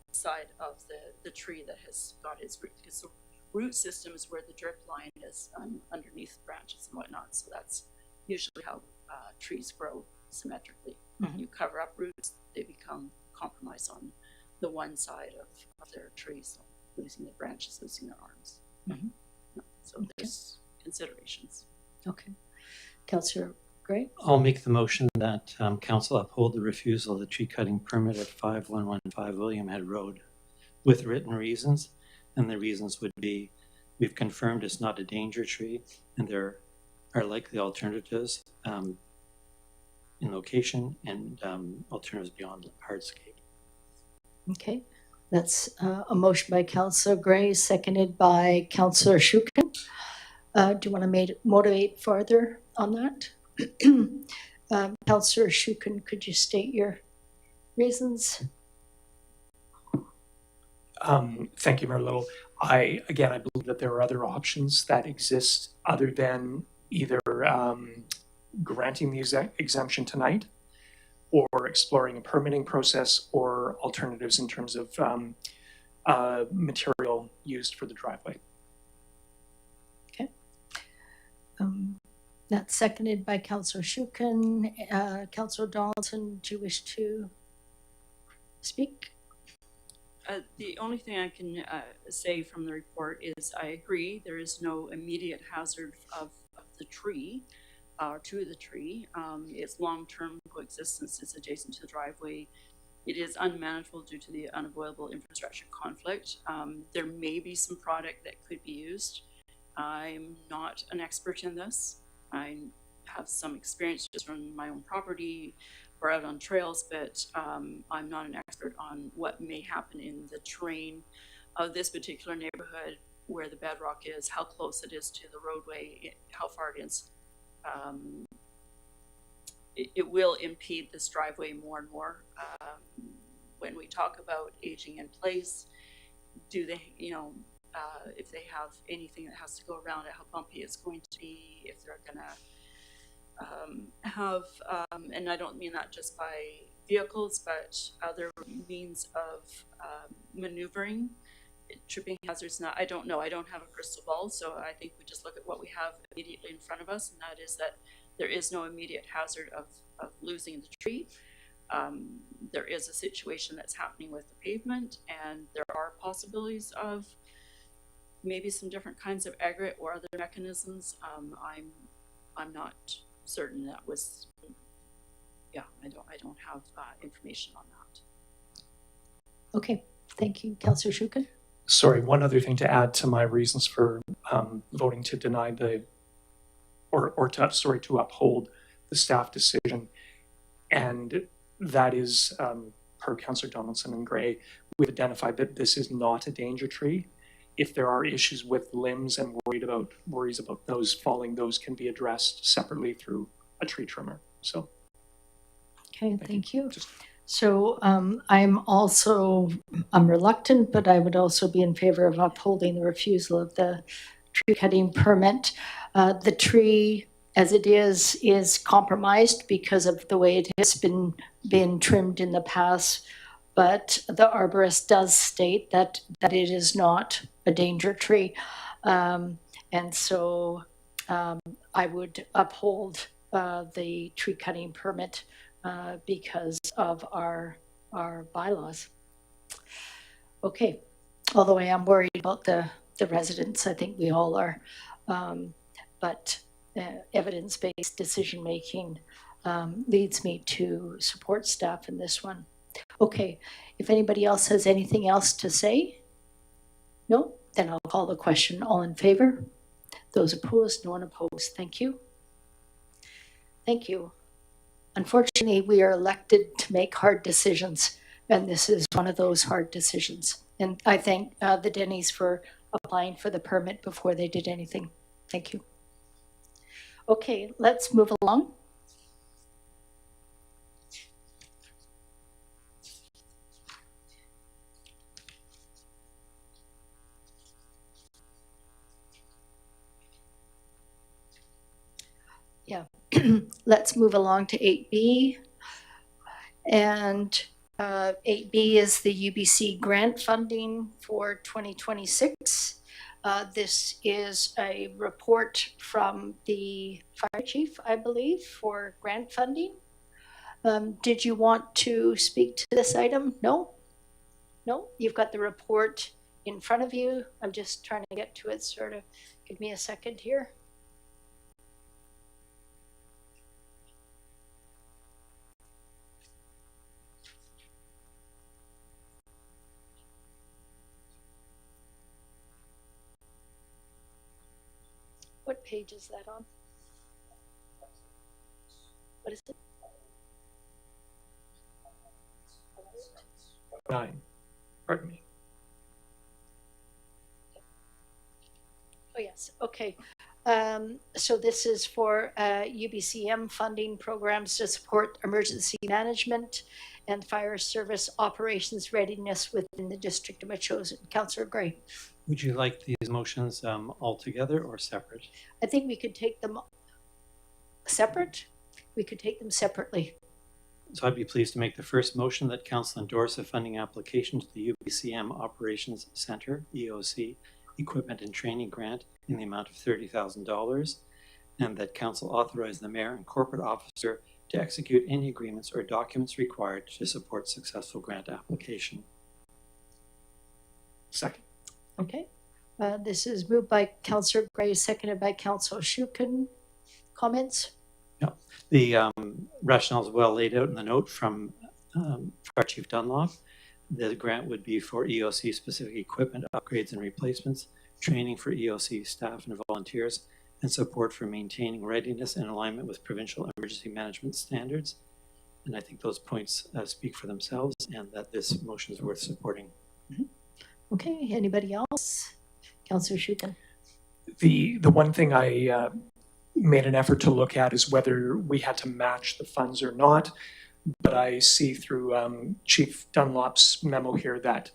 the side of the tree that has got its root. Because the root system is where the drip line is underneath branches and whatnot. So that's usually how trees grow symmetrically. Mm-hmm. You cover up roots, they become compromised on the one side of their tree, so losing their branches, losing their arms. Mm-hmm. So there's considerations. Okay. Councillor Gray? I'll make the motion that council uphold the refusal of the tree cutting permit at 5115 William Head Road with written reasons. And the reasons would be, we've confirmed it's not a danger tree and there are likely alternatives in location and alternatives beyond hardscape. Okay. That's a motion by Councillor Gray, seconded by Councillor Shooken. Do you want to motivate further on that? Councillor Shooken, could you state your reasons? Thank you, Mayor Little. I believe that there are other options that exist other than either granting the exemption tonight, or exploring a permitting process, or alternatives in terms of material used for the driveway. That's seconded by Councillor Shooken. Councillor Donaldson, do you wish to speak? The only thing I can say from the report is I agree there is no immediate hazard of the tree, to the tree. Its long-term coexistence is adjacent to the driveway. It is unmanageable due to the unavoidable infrastructure conflict. There may be some product that could be used. I'm not an expert in this. I have some experience just from my own property or out on trails, but I'm not an expert on what may happen in the terrain of this particular neighborhood, where the bedrock is, how close it is to the roadway, how far it is. It will impede this driveway more and more. When we talk about aging in place, do they, if they have anything that has to go around it, how bumpy it's going to be, if they're gonna have, and I don't mean that just by vehicles, but other means of maneuvering, tripping hazards. Not, I don't know, I don't have a crystal ball, so I think we just look at what we have immediately in front of us, and that is that there is no immediate hazard of losing the tree. There is a situation that's happening with the pavement, and there are possibilities of maybe some different kinds of aggregate or other mechanisms. I'm not certain that was, yeah, I don't have information on that. Okay, thank you, Councillor Shooken. Sorry, one other thing to add to my reasons for voting to deny to uphold the staff decision, and that is per Councillor Donaldson and Gray, we've identified that this is not a danger tree. If there are issues with limbs and worries about those falling, those can be addressed separately through a tree trimmer. So, okay, thank you. So I'm reluctant, but I would also be in favor of upholding the refusal of the tree cutting permit. The tree, as it is compromised because of the way it has been trimmed in the past. But the arborist does state that it is not a danger tree. And so I would uphold the tree cutting permit because of our bylaws. Okay, although I am worried about the residents, I think we all are. But evidence-based decision-making leads me to support staff in this one. Okay, if anybody else has anything else to say? No? Then I'll call the question. All in favor? Those opposed? No one opposed. Thank you. Thank you. Unfortunately, we are elected to make hard decisions, and this is one of those hard decisions. And I thank the Denny's for applying for the permit before they did anything. Thank you. Okay, let's move along. Yeah, let's move along to 8B. And 8B is the UBC grant funding for 2026. This is a report from the fire chief, I believe, for grant funding. Did you want to speak to this item? No? No? You've got the report in front of you. I'm just trying to get to it, sort of. Give me a second here. What page is that on? What is it? 9. Pardon me. Oh, yes. Okay. So this is for UBCM funding programs to support emergency management and fire service operations readiness within the District of Metchosin. Councillor Gray. Would you like these motions all together or separate? I think we could take them. separate? We could take them separately. So I'd be pleased to make the first motion that council endorse a funding application to the UBCM Operations Center, EOC, Equipment and Training Grant in the amount of $30,000, and that council authorize the mayor and corporate officer to execute any agreements or documents required to support successful grant application. Second. Okay. This is moved by Councillor Gray, seconded by Councillor Shooken. Comments? The rationale is well laid out in the note from Fire Chief Dunlop. The grant would be for EOC specific equipment upgrades and replacements, training for EOC staff and volunteers, and support for maintaining readiness and alignment with provincial emergency management standards. And I think those points speak for themselves, and that this motion is worth supporting. Okay, anybody else? Councillor Shooken. The one thing I made an effort to look at is whether we had to match the funds or not. But I see through Chief Dunlop's memo here that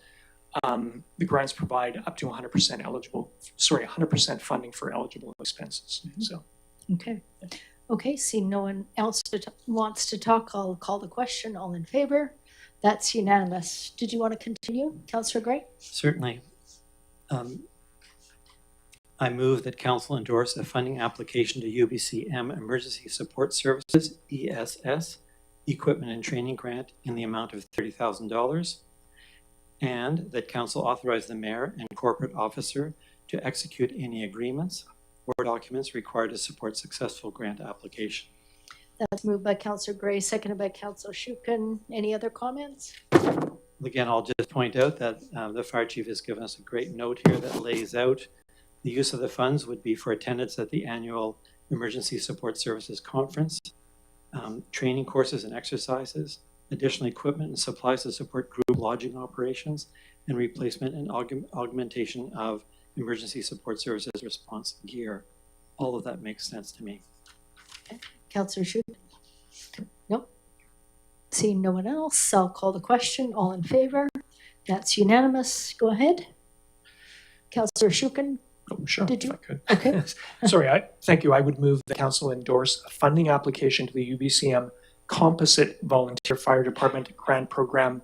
the grants provide up to 100% funding for eligible expenses. So. Okay. Okay, see no one else wants to talk, I'll call the question. All in favor? That's unanimous. Did you want to continue, Councillor Gray? Certainly. I move that council endorse a funding application to UBCM Emergency Support Services, ESS, Equipment and Training Grant in the amount of $30,000, and that council authorize the mayor and corporate officer to execute any agreements or documents required to support successful grant application. That's moved by Councillor Gray, seconded by Councillor Shooken. Any other comments? Again, I'll just point out that the fire chief has given us a great note here that lays out the use of the funds would be for attendance at the annual Emergency Support Services Conference, training courses and exercises, additional equipment and supplies to support group lodging operations, and replacement and augmentation of emergency support services response gear. All of that makes sense to me. Okay. Councillor Shooken? Nope. Seeing no one else, I'll call the question. All in favor? That's unanimous. Go ahead. Councillor Shooken? Oh, sure, Did you? if I could. Okay. Sorry, thank you. I would move the council endorse a funding application to the UBCM Composite Volunteer Fire Department Grant Program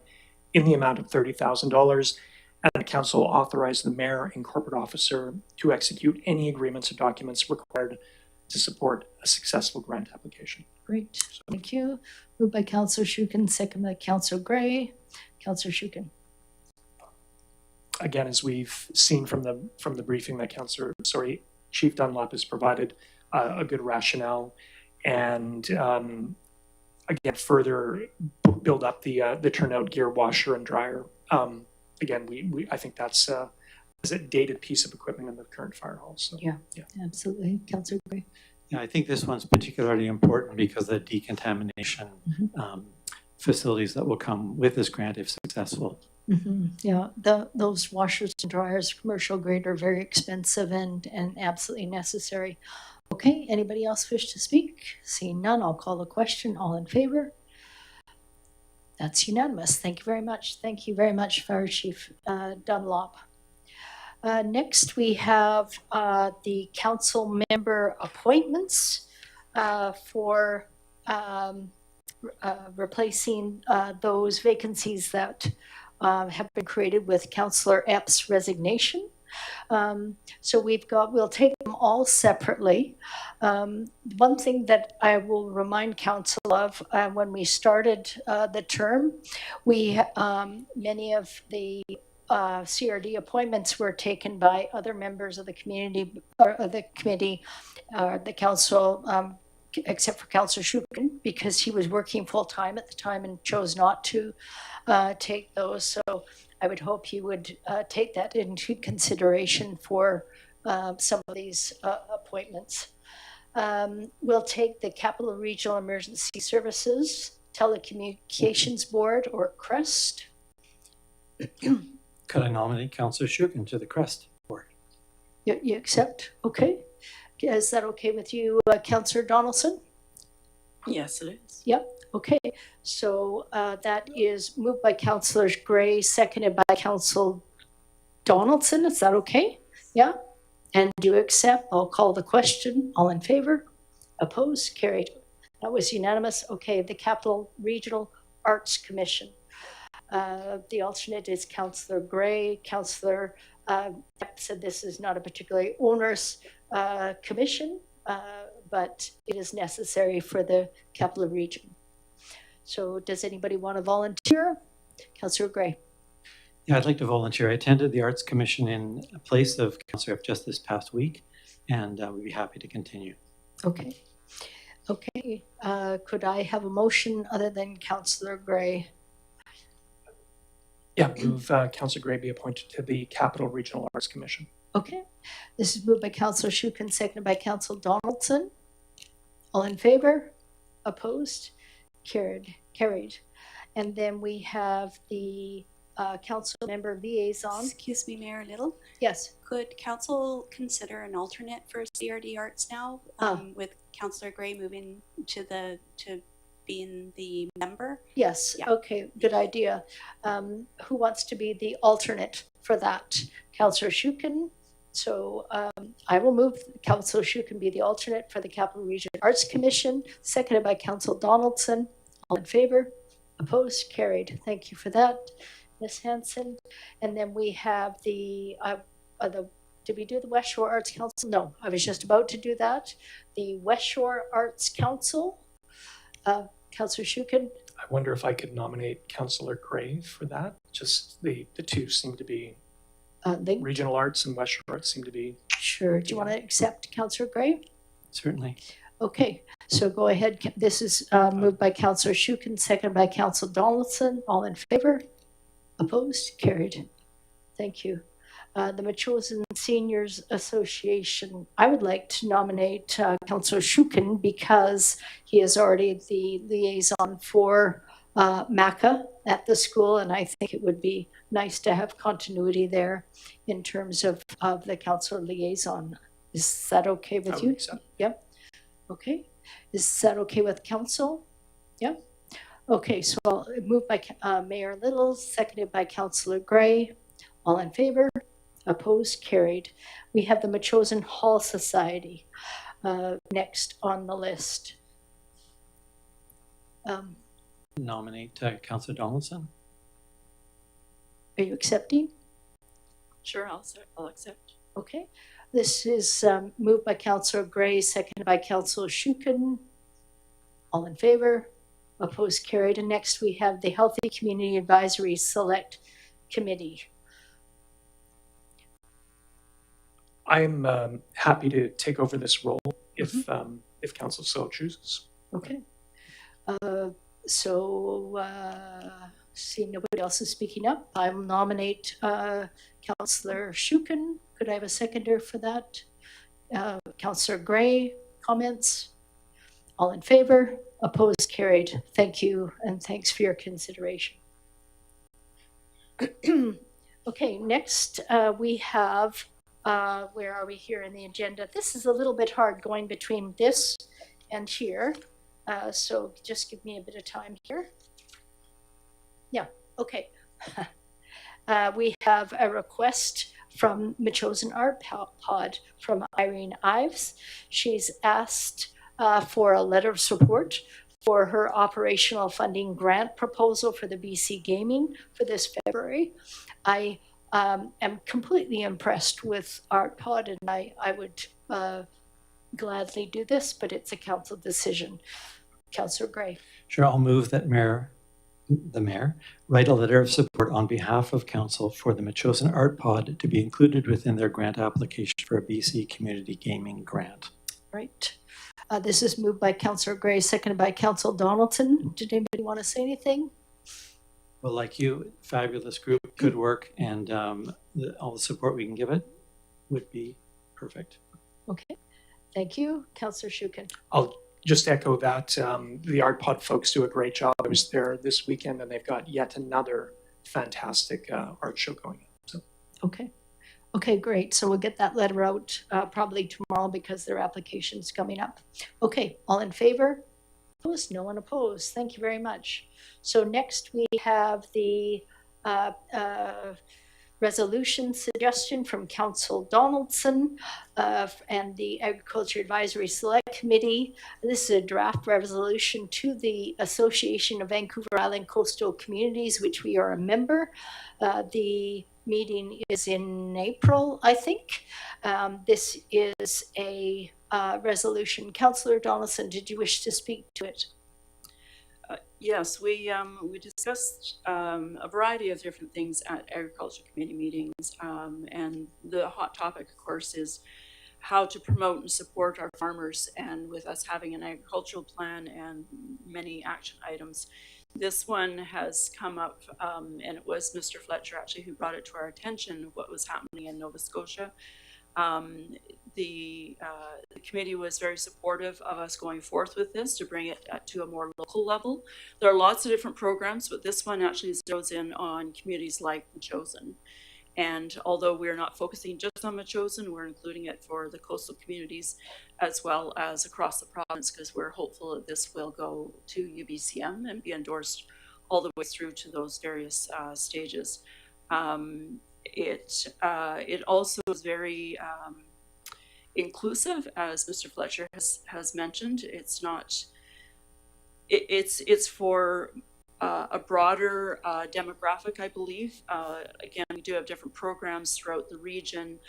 in the amount of $30,000, and the council authorize the mayor and corporate officer to execute any agreements or documents required to support a successful grant application. Great. Thank you. Moved by Councillor Shooken, second by Councillor Gray. Councillor Shooken. Again, as we've seen from the briefing that Chief Dunlop has provided a good rationale, and again, further build up the turnout gear, washer and dryer. Again, I think that's a dated piece of equipment in the current fire hall. So Yeah. Absolutely. Councillor Gray. Yeah, I think this one's particularly important because of the decontamination facilities that will come with this grant if successful. Yeah, those washers and dryers, commercial grade, are very expensive and absolutely necessary. Okay, anybody else wish to speak? Seeing none, I'll call the question. All in favor? That's unanimous. Thank you very much. Thank you very much, Fire Chief Dunlop. Next, we have the council member appointments for replacing those vacancies that have been created with Councillor Epps' resignation. So we'll take them all separately. One thing that I will remind council of, when we started the term, many of the CRD appointments were taken by other members of the community or the committee, the council, except for Councillor Shooken, because he was working full-time at the time and chose not to take those. So I would hope you would take that into consideration for some of these appointments. We'll take the Capital Regional Emergency Services Telecommunications Board, or CREST. Could I nominate Councillor Shooken to the CREST board? You accept? Okay. Is that okay with you, Councillor Donaldson? Yes, it is. Yep. Okay. So that is moved by Councillor Gray, seconded by Councillor Donaldson. Is that okay? Yeah. And do you accept? I'll call the question. All in favor? Opposed? Carried. That was unanimous. Okay, the Capital Regional Arts Commission. The alternate is Councillor Gray. Councillor said this is not a particularly onerous commission, but it is necessary for the capital region. So does anybody want to volunteer? Councillor Gray. Yeah, I'd like to volunteer. I attended the Arts Commission in place of Councillor F just this past week, and we'd be happy to continue. Okay. Okay. Could I have a motion other than Councillor Gray? Yeah, move Councillor Gray be appointed to the Capital Regional Arts Commission. Okay. This is moved by Councillor Shoup and seconded by Councillor Donaldson. All in favor? Opposed? Carried. And then we have the council member liaison. Excuse me, Mayor Little. Yes. Could council consider an alternate for CRD Arts now, with Councillor Gray moving to being the member? Yes. Yeah. Okay. Good idea. Who wants to be the alternate for that? Councillor Shoup. So I will move Councillor Shoup be the alternate for the Capital Region Arts Commission, seconded by Councillor Donaldson. All in favor? Opposed? Carried. Thank you for that, Ms. Hanson. And then we have did we do the West Shore Arts Council? No, I was just about to do that. The West Shore Arts Council, Councillor Shoup. I wonder if I could nominate Councillor Gray for that. Just the two seem to be, Regional Arts and West Shore Arts seem to be. Sure. Do you want to accept Councillor Gray? Certainly. Okay, so go ahead. This is moved by Councillor Shoup, seconded by Councillor Donaldson. All in favor? Opposed? Carried. Thank you. The Metchosin Seniors Association, I would like to nominate Councillor Shoup because he is already the liaison for MACA at the school, and I think it would be nice to have continuity there in terms of the council liaison. Is that okay with you? Yep. Okay. Is that okay with council? Yep. Okay, so I'll move by Mayor Little, seconded by Councillor Gray. All in favor? Opposed? Carried. We have the Metchosin Hall Society next on the list. Nominate Councillor Donaldson. Are you accepting? Sure, I'll accept. Okay. This is moved by Councillor Gray, seconded by Councillor Shoup. All in favor? Opposed? Carried. And next we have the Healthy Community Advisory Select Committee. I'm happy to take over this role if council so chooses. Okay. See nobody else is speaking up. I will nominate Councillor Shoup. Could I have a seconder for that? Councillor Gray, comments? All in favor? Opposed? Carried. Thank you, and thanks for your consideration. Okay, next we have, where are we here in the agenda? This is a little bit hard going between this and here, so just give me a bit of time here. Yeah, okay. We have a request from Metchosin ArtPod from Irene Ives. She's asked for a letter of support for her operational funding grant proposal for the BC Gaming for this February. I am completely impressed with ArtPod, and I would gladly do this, but it's a council decision. Councillor Gray. Sure, I'll move that the mayor write a letter of support on behalf of council for the Metchosin ArtPod to be included within their grant application for a BC Community Gaming Grant. Right. This is moved by Councillor Gray, seconded by Councillor Donaldson. Did anybody want to say anything? Well, like you, fabulous group, good work, and all the support we can give it would be perfect. Okay. Thank you. Councillor Shoup. I'll just echo that. The ArtPod folks do a great job. I was there this weekend, and they've got yet another fantastic art show going on. So. Okay. Okay, great. So we'll get that letter out probably tomorrow because their application's coming up. Okay, all in favor? Opposed? No one opposed. Thank you very much. So next we have the resolution suggestion from Council Donaldson and the Agriculture Advisory Select Committee. This is a draft resolution to the Association of Vancouver Island Coastal Communities, which we are a member. The meeting is in April, I think. This is a resolution. Councillor Donaldson, did you wish to speak to it? Yes, we discussed a variety of different things at Agriculture Committee meetings, and the hot topic, of course, is how to promote and support our farmers. And with us having an agricultural plan and many action items, this one has come up, and it was Mr. Fletcher actually who brought it to our attention, what was happening in Nova Scotia. The committee was very supportive of us going forth with this to bring it to a more local level. There are lots of different programs, but this one actually zeroes in on communities like Metchosin. And although we're not focusing just on Metchosin, we're including it for the coastal communities as well as across the province, because we're hopeful that this will go to UBCM and be endorsed all the way through to those various stages. It also is very inclusive, as Mr. Fletcher has mentioned. It's not. It's for a broader demographic, I believe. Again, we do have different programs throughout the region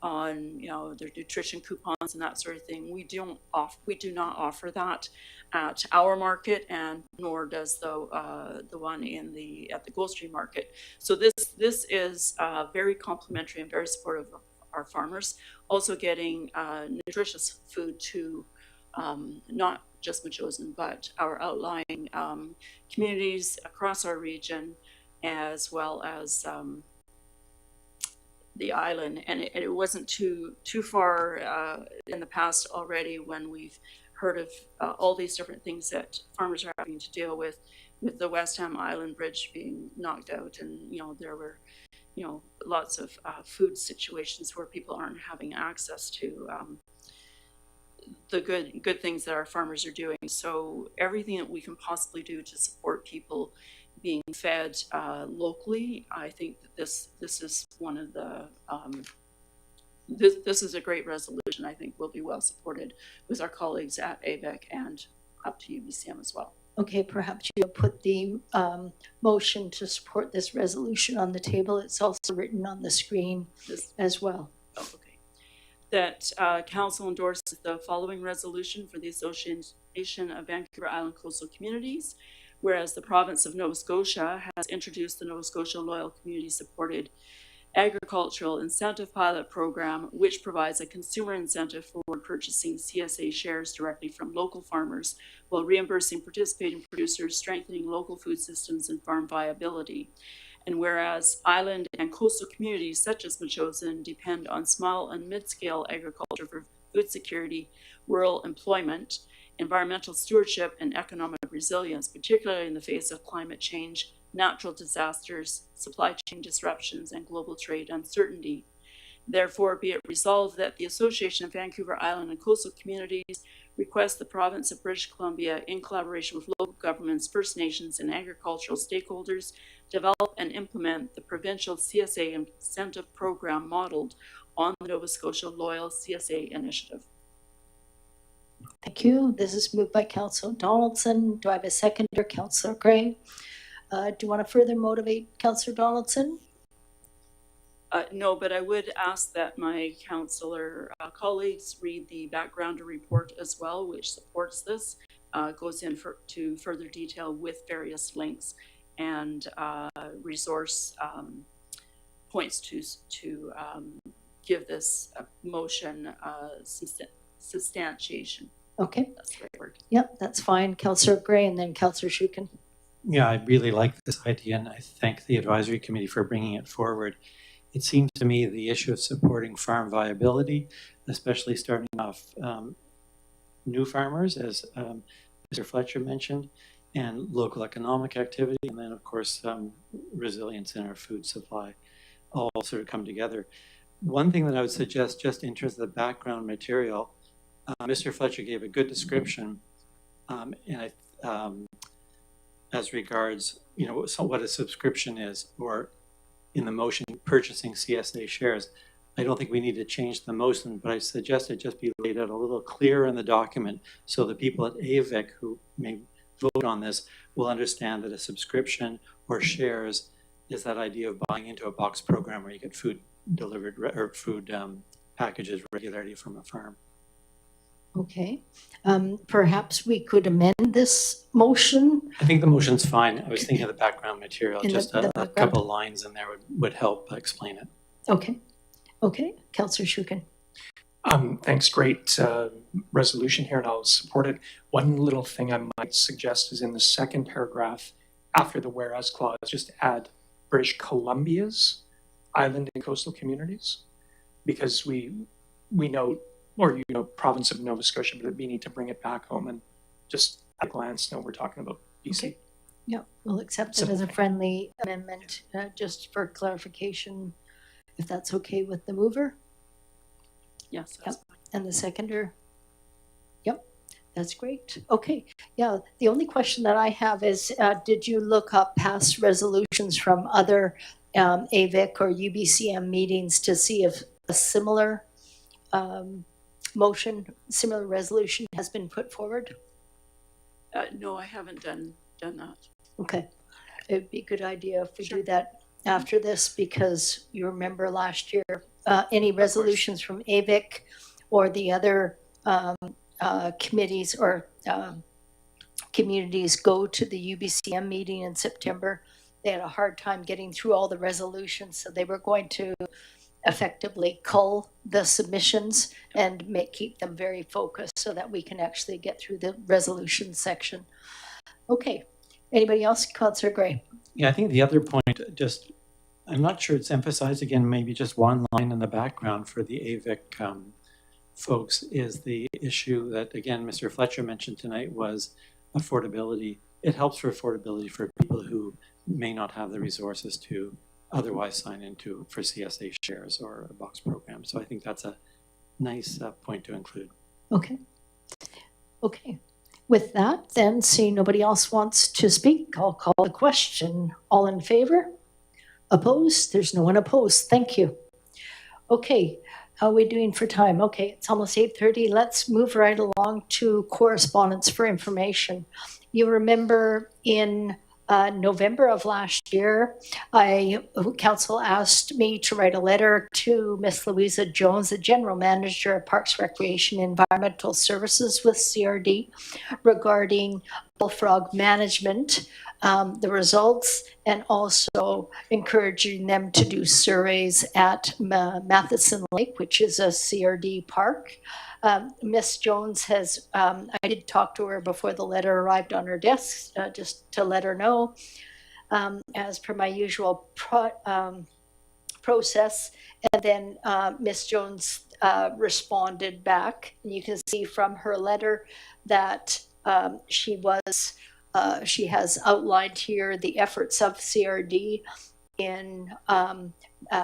on their nutrition coupons and that sort of thing. We do not offer that at our market, and nor does the one at the Gold Stream market. So this is very complimentary and very supportive of our farmers. Also getting nutritious food to not just Metchosin, but our outlying communities across our region, as well as the island. And it wasn't too far in the past already when we've heard of all these different things that farmers are having to deal with the West Ham Island Bridge being knocked out, and there were lots of food situations where people aren't having access to the good things that our farmers are doing. So everything that we can possibly do to support people being fed locally, I think that this is one of the this is a great resolution. I think will be well supported with our colleagues at ABEC and up to UBCM as well. Okay, perhaps you'll put the motion to support this resolution on the table. It's also written on the screen as well. Oh, okay. That Council endorses the following resolution for the Association of Vancouver Island Coastal Communities, whereas the province of Nova Scotia has introduced the Nova Scotia Loyal Community Supported Agricultural Incentive Pilot Program, which provides a consumer incentive for purchasing CSA shares directly from local farmers while reimbursing participating producers, strengthening local food systems and farm viability. And whereas island and coastal communities such as Metchosin depend on small and mid-scale agriculture for food security, rural employment, environmental stewardship, and economic resilience, particularly in the face of climate change, natural disasters, supply chain disruptions, and global trade uncertainty. Therefore, be it resolved that the Association of Vancouver Island and Coastal Communities request the province of British Columbia, in collaboration with local governments, First Nations, and agricultural stakeholders, develop and implement the provincial CSA incentive program modeled on the Nova Scotia Loyal CSA initiative. Thank you. This is moved by Councillor Donaldson. Do I have a seconder? Councillor Gray. Do you want to further motivate Councillor Donaldson? No, but I would ask that my councillor colleagues read the background report as well, which supports this, goes to further detail with various links and resource points to give this motion substantiation. Okay. That's the right word. Yep, that's fine. Councillor Gray and then Councillor Shore-Sooke. Yeah, I really like this idea, and I thank the advisory committee for bringing it forward. It seems to me the issue of supporting farm viability, especially starting off new farmers, as Mr. Fletcher mentioned, and local economic activity, and then of course resilience in our food supply, all sort of come together. One thing that I would suggest, just in terms of the background material, Mr. Fletcher gave a good description, and as regards, so what a subscription is, or in the motion purchasing CSA shares. I don't think we need to change the motion, but I suggest it just be laid out a little clearer in the document so the people at AVIC who may vote on this will understand that a subscription or shares is that idea of buying into a box program where you get food delivered or food packages regularly from a farm. Okay. Perhaps we could amend this motion. I think the motion's fine. I was thinking of the background material, In just the a couple lines in there would help explain it. Okay. Okay. Councillor Shooken. Thanks, great resolution here, and I'll support it. One little thing I might suggest is in the second paragraph, after the whereas clause, just add British Columbia's island and coastal communities, because we know, or province of Nova Scotia, but we need to bring it back home and just at a glance know we're talking about BC. Okay. Yeah, we'll accept it as a friendly amendment, just for clarification, if that's okay with the mover. Yes. Yep. And the seconder. Yep, that's great. Okay, yeah, the only question that I have is, did you look up past resolutions from other AVIC or UBCM meetings to see if a similar similar resolution has been put forward? No, I haven't done that. Okay, it'd be a good idea if we do that after this, because you remember last year, any resolutions from AVIC or the other committees or communities go to the UBCM meeting in September. They had a hard time getting through all the resolutions, so they were going to effectively cull the submissions and keep them very focused so that we can actually get through the resolution section. Okay, anybody else? Councillor Gray. Yeah, I think the other point, just, I'm not sure it's emphasized again, maybe just one line in the background for the AVIC folks, is the issue that, again, Mr. Fletcher mentioned tonight was affordability. It helps for affordability for people who may not have the resources to otherwise sign into for CSA shares or a box program. So I think that's a nice point to include. Okay. Okay. With that, then, seeing nobody else wants to speak, I'll call the question. All in favor? Opposed? There's no one opposed. Thank you. Okay. How are we doing for time? Okay, it's almost 8:30. Let's move right along to correspondence for information. You remember in November of last year, council asked me to write a letter to Miss Louisa Jones, the General Manager of Parks, Recreation, Environmental Services with CRD, regarding bullfrog management, the results, and also encouraging them to do surveys at Matheson Lake, which is a CRD park. Miss Jones has, I did talk to her before the letter arrived on her desk, just to let her know, as per my usual process. And then Miss Jones responded back. And you can see from her letter that she has outlined here the efforts of CRD in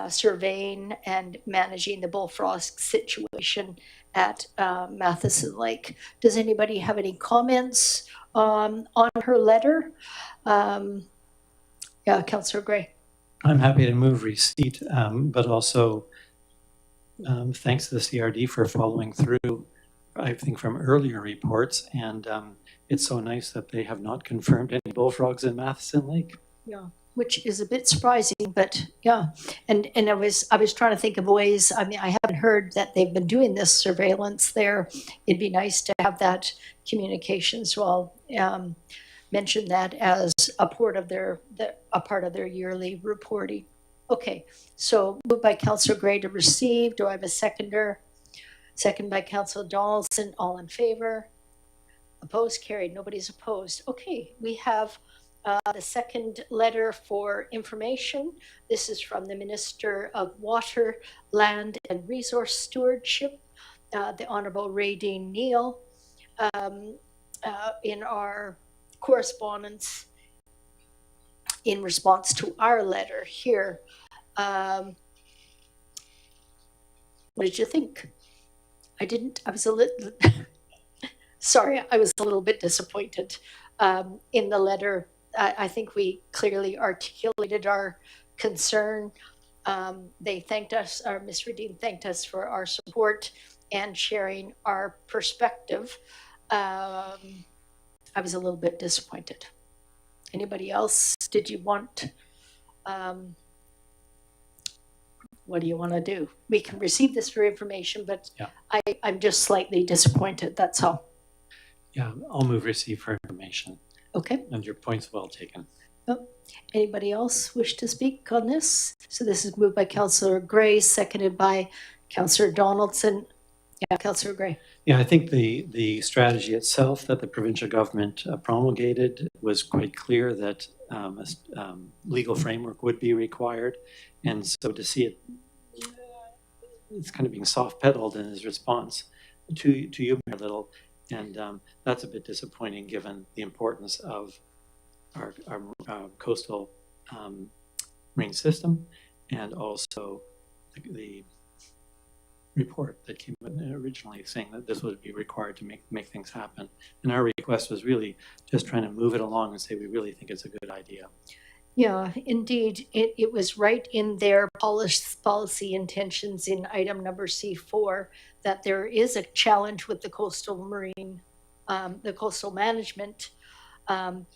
surveying and managing the bullfrog situation at Matheson Lake. Does anybody have any comments on her letter? Yeah, Councillor Gray. I'm happy to move receipt, but also thanks to the CRD for following through, I think, from earlier reports. And it's so nice that they have not confirmed any bullfrogs in Matheson Lake. Yeah, which is a bit surprising, but yeah. And I was trying to think of ways. I mean, I haven't heard that they've been doing this surveillance there. It'd be nice to have that communication. So I'll mention that as a part of their yearly reporting. Okay, so moved by Councillor Gray to receive. Do I have a seconder? Second by Councillor Donaldson. All in favor? Opposed? Carried. Nobody's opposed. Okay, we have the second letter for information. This is from the Minister of Water, Land and Resource Stewardship, the Honourable Radine Neal, in our correspondence in response to our letter here. What did you think? I was a little, sorry, I was a little bit disappointed in the letter. I think we clearly articulated our concern. They thanked us, or Ms. Redeem thanked us for our support and sharing our perspective. I was a little bit disappointed. Anybody else? Did you want, what do you want to do? We can receive this for information, but Yeah. I'm just slightly disappointed, that's all. Yeah, I'll move receive for information. Okay. And your point's well taken. Oh, anybody else wish to speak on this? So this is moved by Councillor Gray, seconded by Councillor Donaldson. Yeah, Councillor Gray. Yeah, I think the strategy itself that the provincial government promulgated was quite clear that a legal framework would be required. And so to see it, it's kind of being soft pedaled in his response to you, Mayor Little. And that's a bit disappointing given the importance of our coastal marine system and also the report that came originally saying that this would be required to make things happen. And our request was really just trying to move it along and say we really think it's a good idea. Yeah, indeed. It was right in their policy intentions in item number C4 that there is a challenge with the coastal marine, the coastal management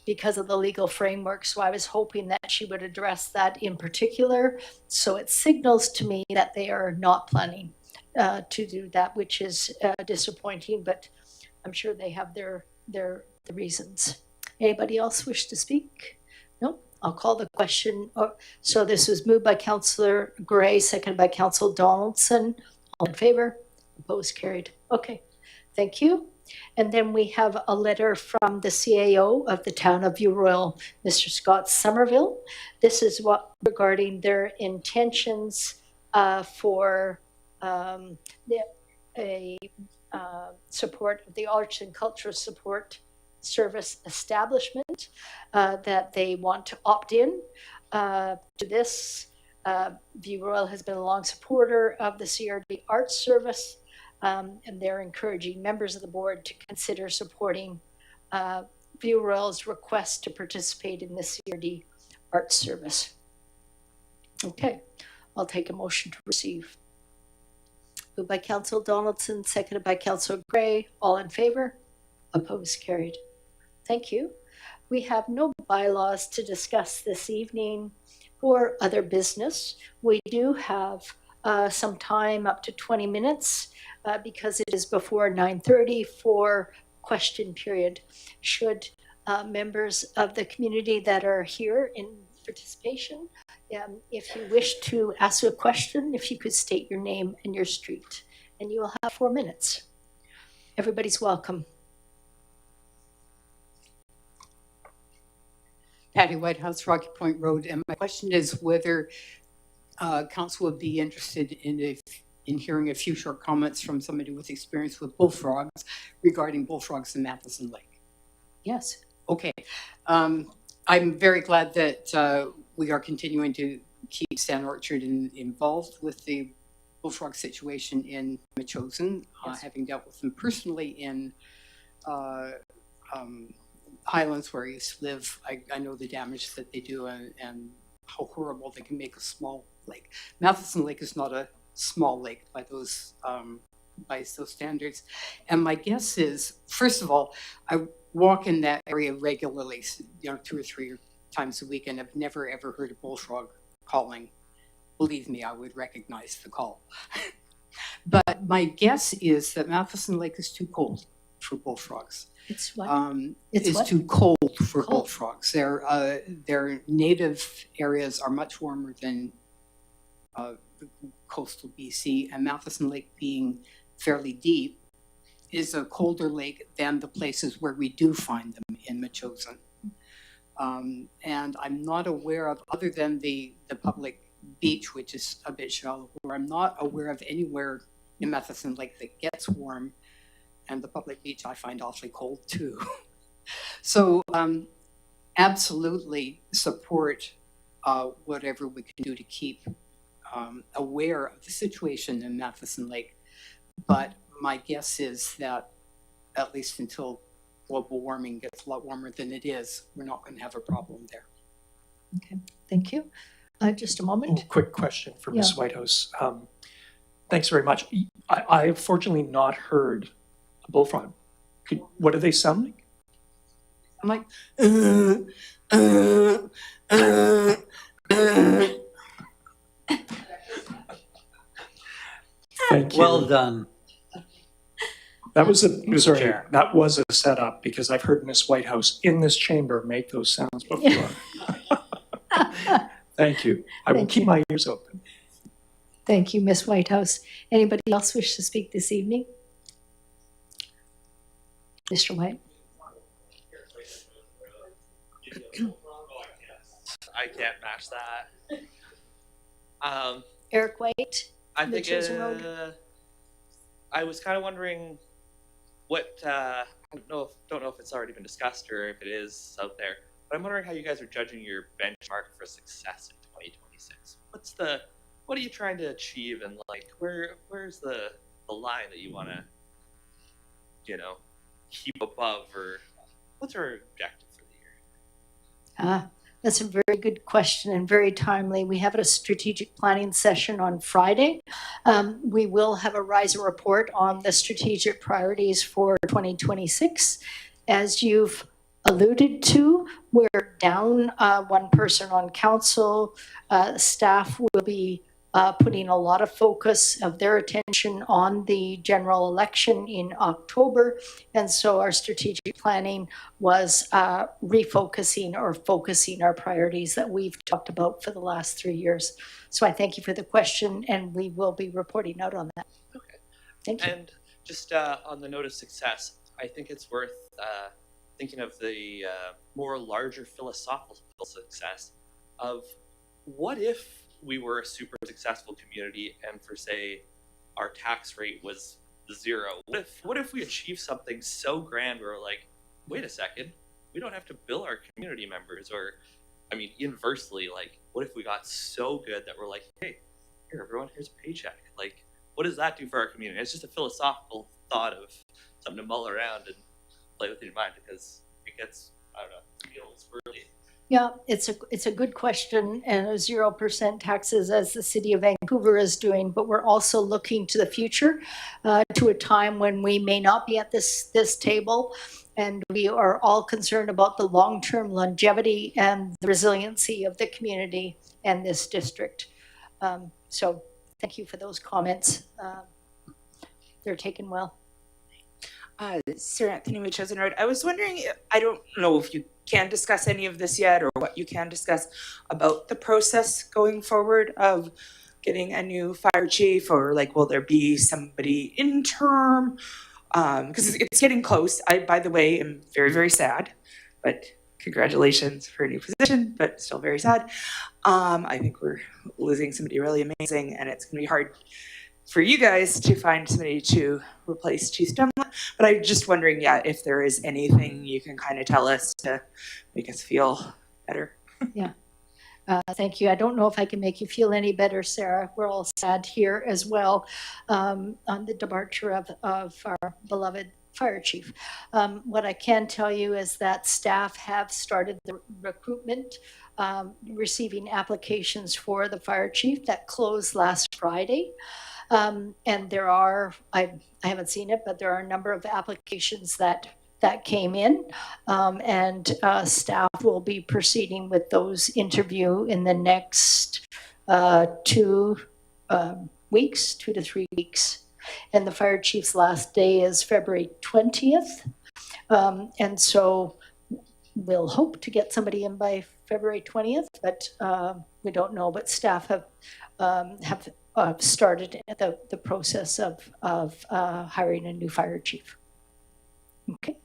because of the legal framework. So I was hoping that she would address that in particular. So it signals to me that they are not planning to do that, which is disappointing, but I'm sure they have their reasons. Anybody else wish to speak? No? I'll call the question. So this was moved by Councillor Gray, seconded by Councillor Donaldson. All in favor? Opposed? Carried. Okay, thank you. And then we have a letter from the CAO of the town of View Royal, Mr. Scott Somerville. This is what regarding their intentions for support of the Arts and Cultural Support Service establishment that they want to opt in to this. View Royal has been a long supporter of the CRD Arts Service, and they're encouraging members of the board to consider supporting View Royal's request to participate in the CRD Arts Service. Okay, I'll take a motion to receive. Moved by Councillor Donaldson, seconded by Councillor Gray. All in favor? Opposed? Carried. Thank you. We have no bylaws to discuss this evening or other business. We do have some time, up to 20 minutes, because it is before 9:30 for question period. Should members of the community that are here in participation, if you wish to ask a question, if you could state your name and your street, and you will have 4 minutes. Everybody's welcome. Patty Whitehouse, Rocky Point Road, and my question is whether council would be interested in hearing a few short comments from somebody with experience with bullfrogs regarding bullfrogs in Metchosin Lake. Yes. Okay. I'm very glad that we are continuing to keep Stan Orchard involved with the bullfrog situation in Metchosin, Yes. having dealt with them personally in Highlands where I used to live. I know the damage that they do and how horrible they can make a small lake. Metchosin Lake is not a small lake by those standards. And my guess is, first of all, I walk in that area regularly, 2 or 3 times a week, and I've never ever heard a bullfrog calling. Believe me, I would recognize the call. But my guess is that Metchosin Lake is too cold for bullfrogs. It's what? It's what? too cold for Cold. bullfrogs. Their native areas are much warmer than coastal BC, and Metchosin Lake, being fairly deep, is a colder lake than the places where we do find them in Metchosin. And I'm not aware of, other than the public beach, which is a bit shallow, where I'm not aware of anywhere in Metchosin Lake that gets warm, and the public beach I find awfully cold too. So absolutely support whatever we can do to keep aware of the situation in Metchosin Lake. But my guess is that at least until global warming gets a lot warmer than it is, we're not going to have a problem there. Okay, thank you. Just a moment. Quick question for Yeah. Ms. Whitehouse. Thanks very much. I have fortunately not heard a bullfrog. What do they sound like? I'm like, Thank you. Well done. That was sorry, Chair. that was a setup because I've heard Ms. Whitehouse in this chamber make those sounds before. Thank you. I will keep my ears open. Thank you, Ms. Whitehouse. Anybody else wish to speak this evening? Mr. White? I can't match that. Eric White? I think Metchosin Road? I was kind of wondering what I don't know if it's already been discussed or if it is out there, but I'm wondering how you guys are judging your benchmark for success in 2026. What are you trying to achieve, and like where's the line that you want to keep above, or what's our objective for the year? That's a very good question and very timely. We have a strategic planning session on Friday. We will have a riser report on the strategic priorities for 2026. As you've alluded to, we're down one person on council. Staff will be putting a lot of focus of their attention on the general election in October. And so our strategic planning was refocusing or focusing our priorities that we've talked about for the last 3 years. So I thank you for the question, and we will be reporting out on that. Okay. Thank you. And just on the note of success, I think it's worth thinking of the more larger philosophical success of what if we were a super successful community and for say our tax rate was 0? What if we achieved something so grand where we're like, wait a second, we don't have to bill our community members, or I mean inversely, like what if we got so good that we're like, hey, here everyone, here's a paycheck. Like what does that do for our community? It's just a philosophical thought of something to mull around and play with in your mind, because it gets, I don't know, feels really. Yeah, it's a good question, and 0% taxes as the city of Vancouver is doing, but we're also looking to the future, to a time when we may not be at this table, and we are all concerned about the long-term longevity and the resiliency of the community and this district. So thank you for those comments. They're taken well. Sir Anthony Metchosin Road. I was wondering, I don't know if you can discuss any of this yet or what you can discuss about the process going forward of getting a new fire chief, or like, will there be somebody interim? Because it's getting close. I, by the way, am very, very sad, but congratulations for a new position, but still very sad. I think we're losing somebody really amazing, and it's gonna be hard for you guys to find somebody to replace Chief Stumlin. But I'm just wondering, if there is anything you can kind of tell us to make us feel better. Yeah. Thank you. I don't know if I can make you feel any better, Sarah. We're all sad here as well on the departure of our beloved fire chief. What I can tell you is that staff have started the recruitment, receiving applications for the fire chief that closed last Friday. And there are, I haven't seen it, but there are a number of applications that came in, and staff will be proceeding with those interview in the next 2 weeks, 2 to 3 weeks. And the fire chief's last day is February 20th. And so we'll hope to get somebody in by February 20th, but we don't know. But staff have started the process of hiring a new fire chief. Okay.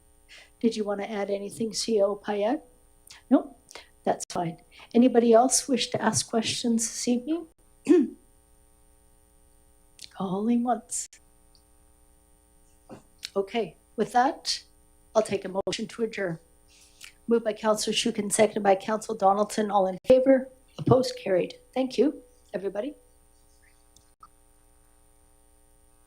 Did you want to add anything, CO Payette? No, that's fine. Anybody else wish to ask questions this evening? Calling once. Okay, with that, I'll take a motion to adjourn. Moved by Councillor Shooke and seconded by Councillor Donaldson. All in favor? Opposed? Carried. Thank you, everybody.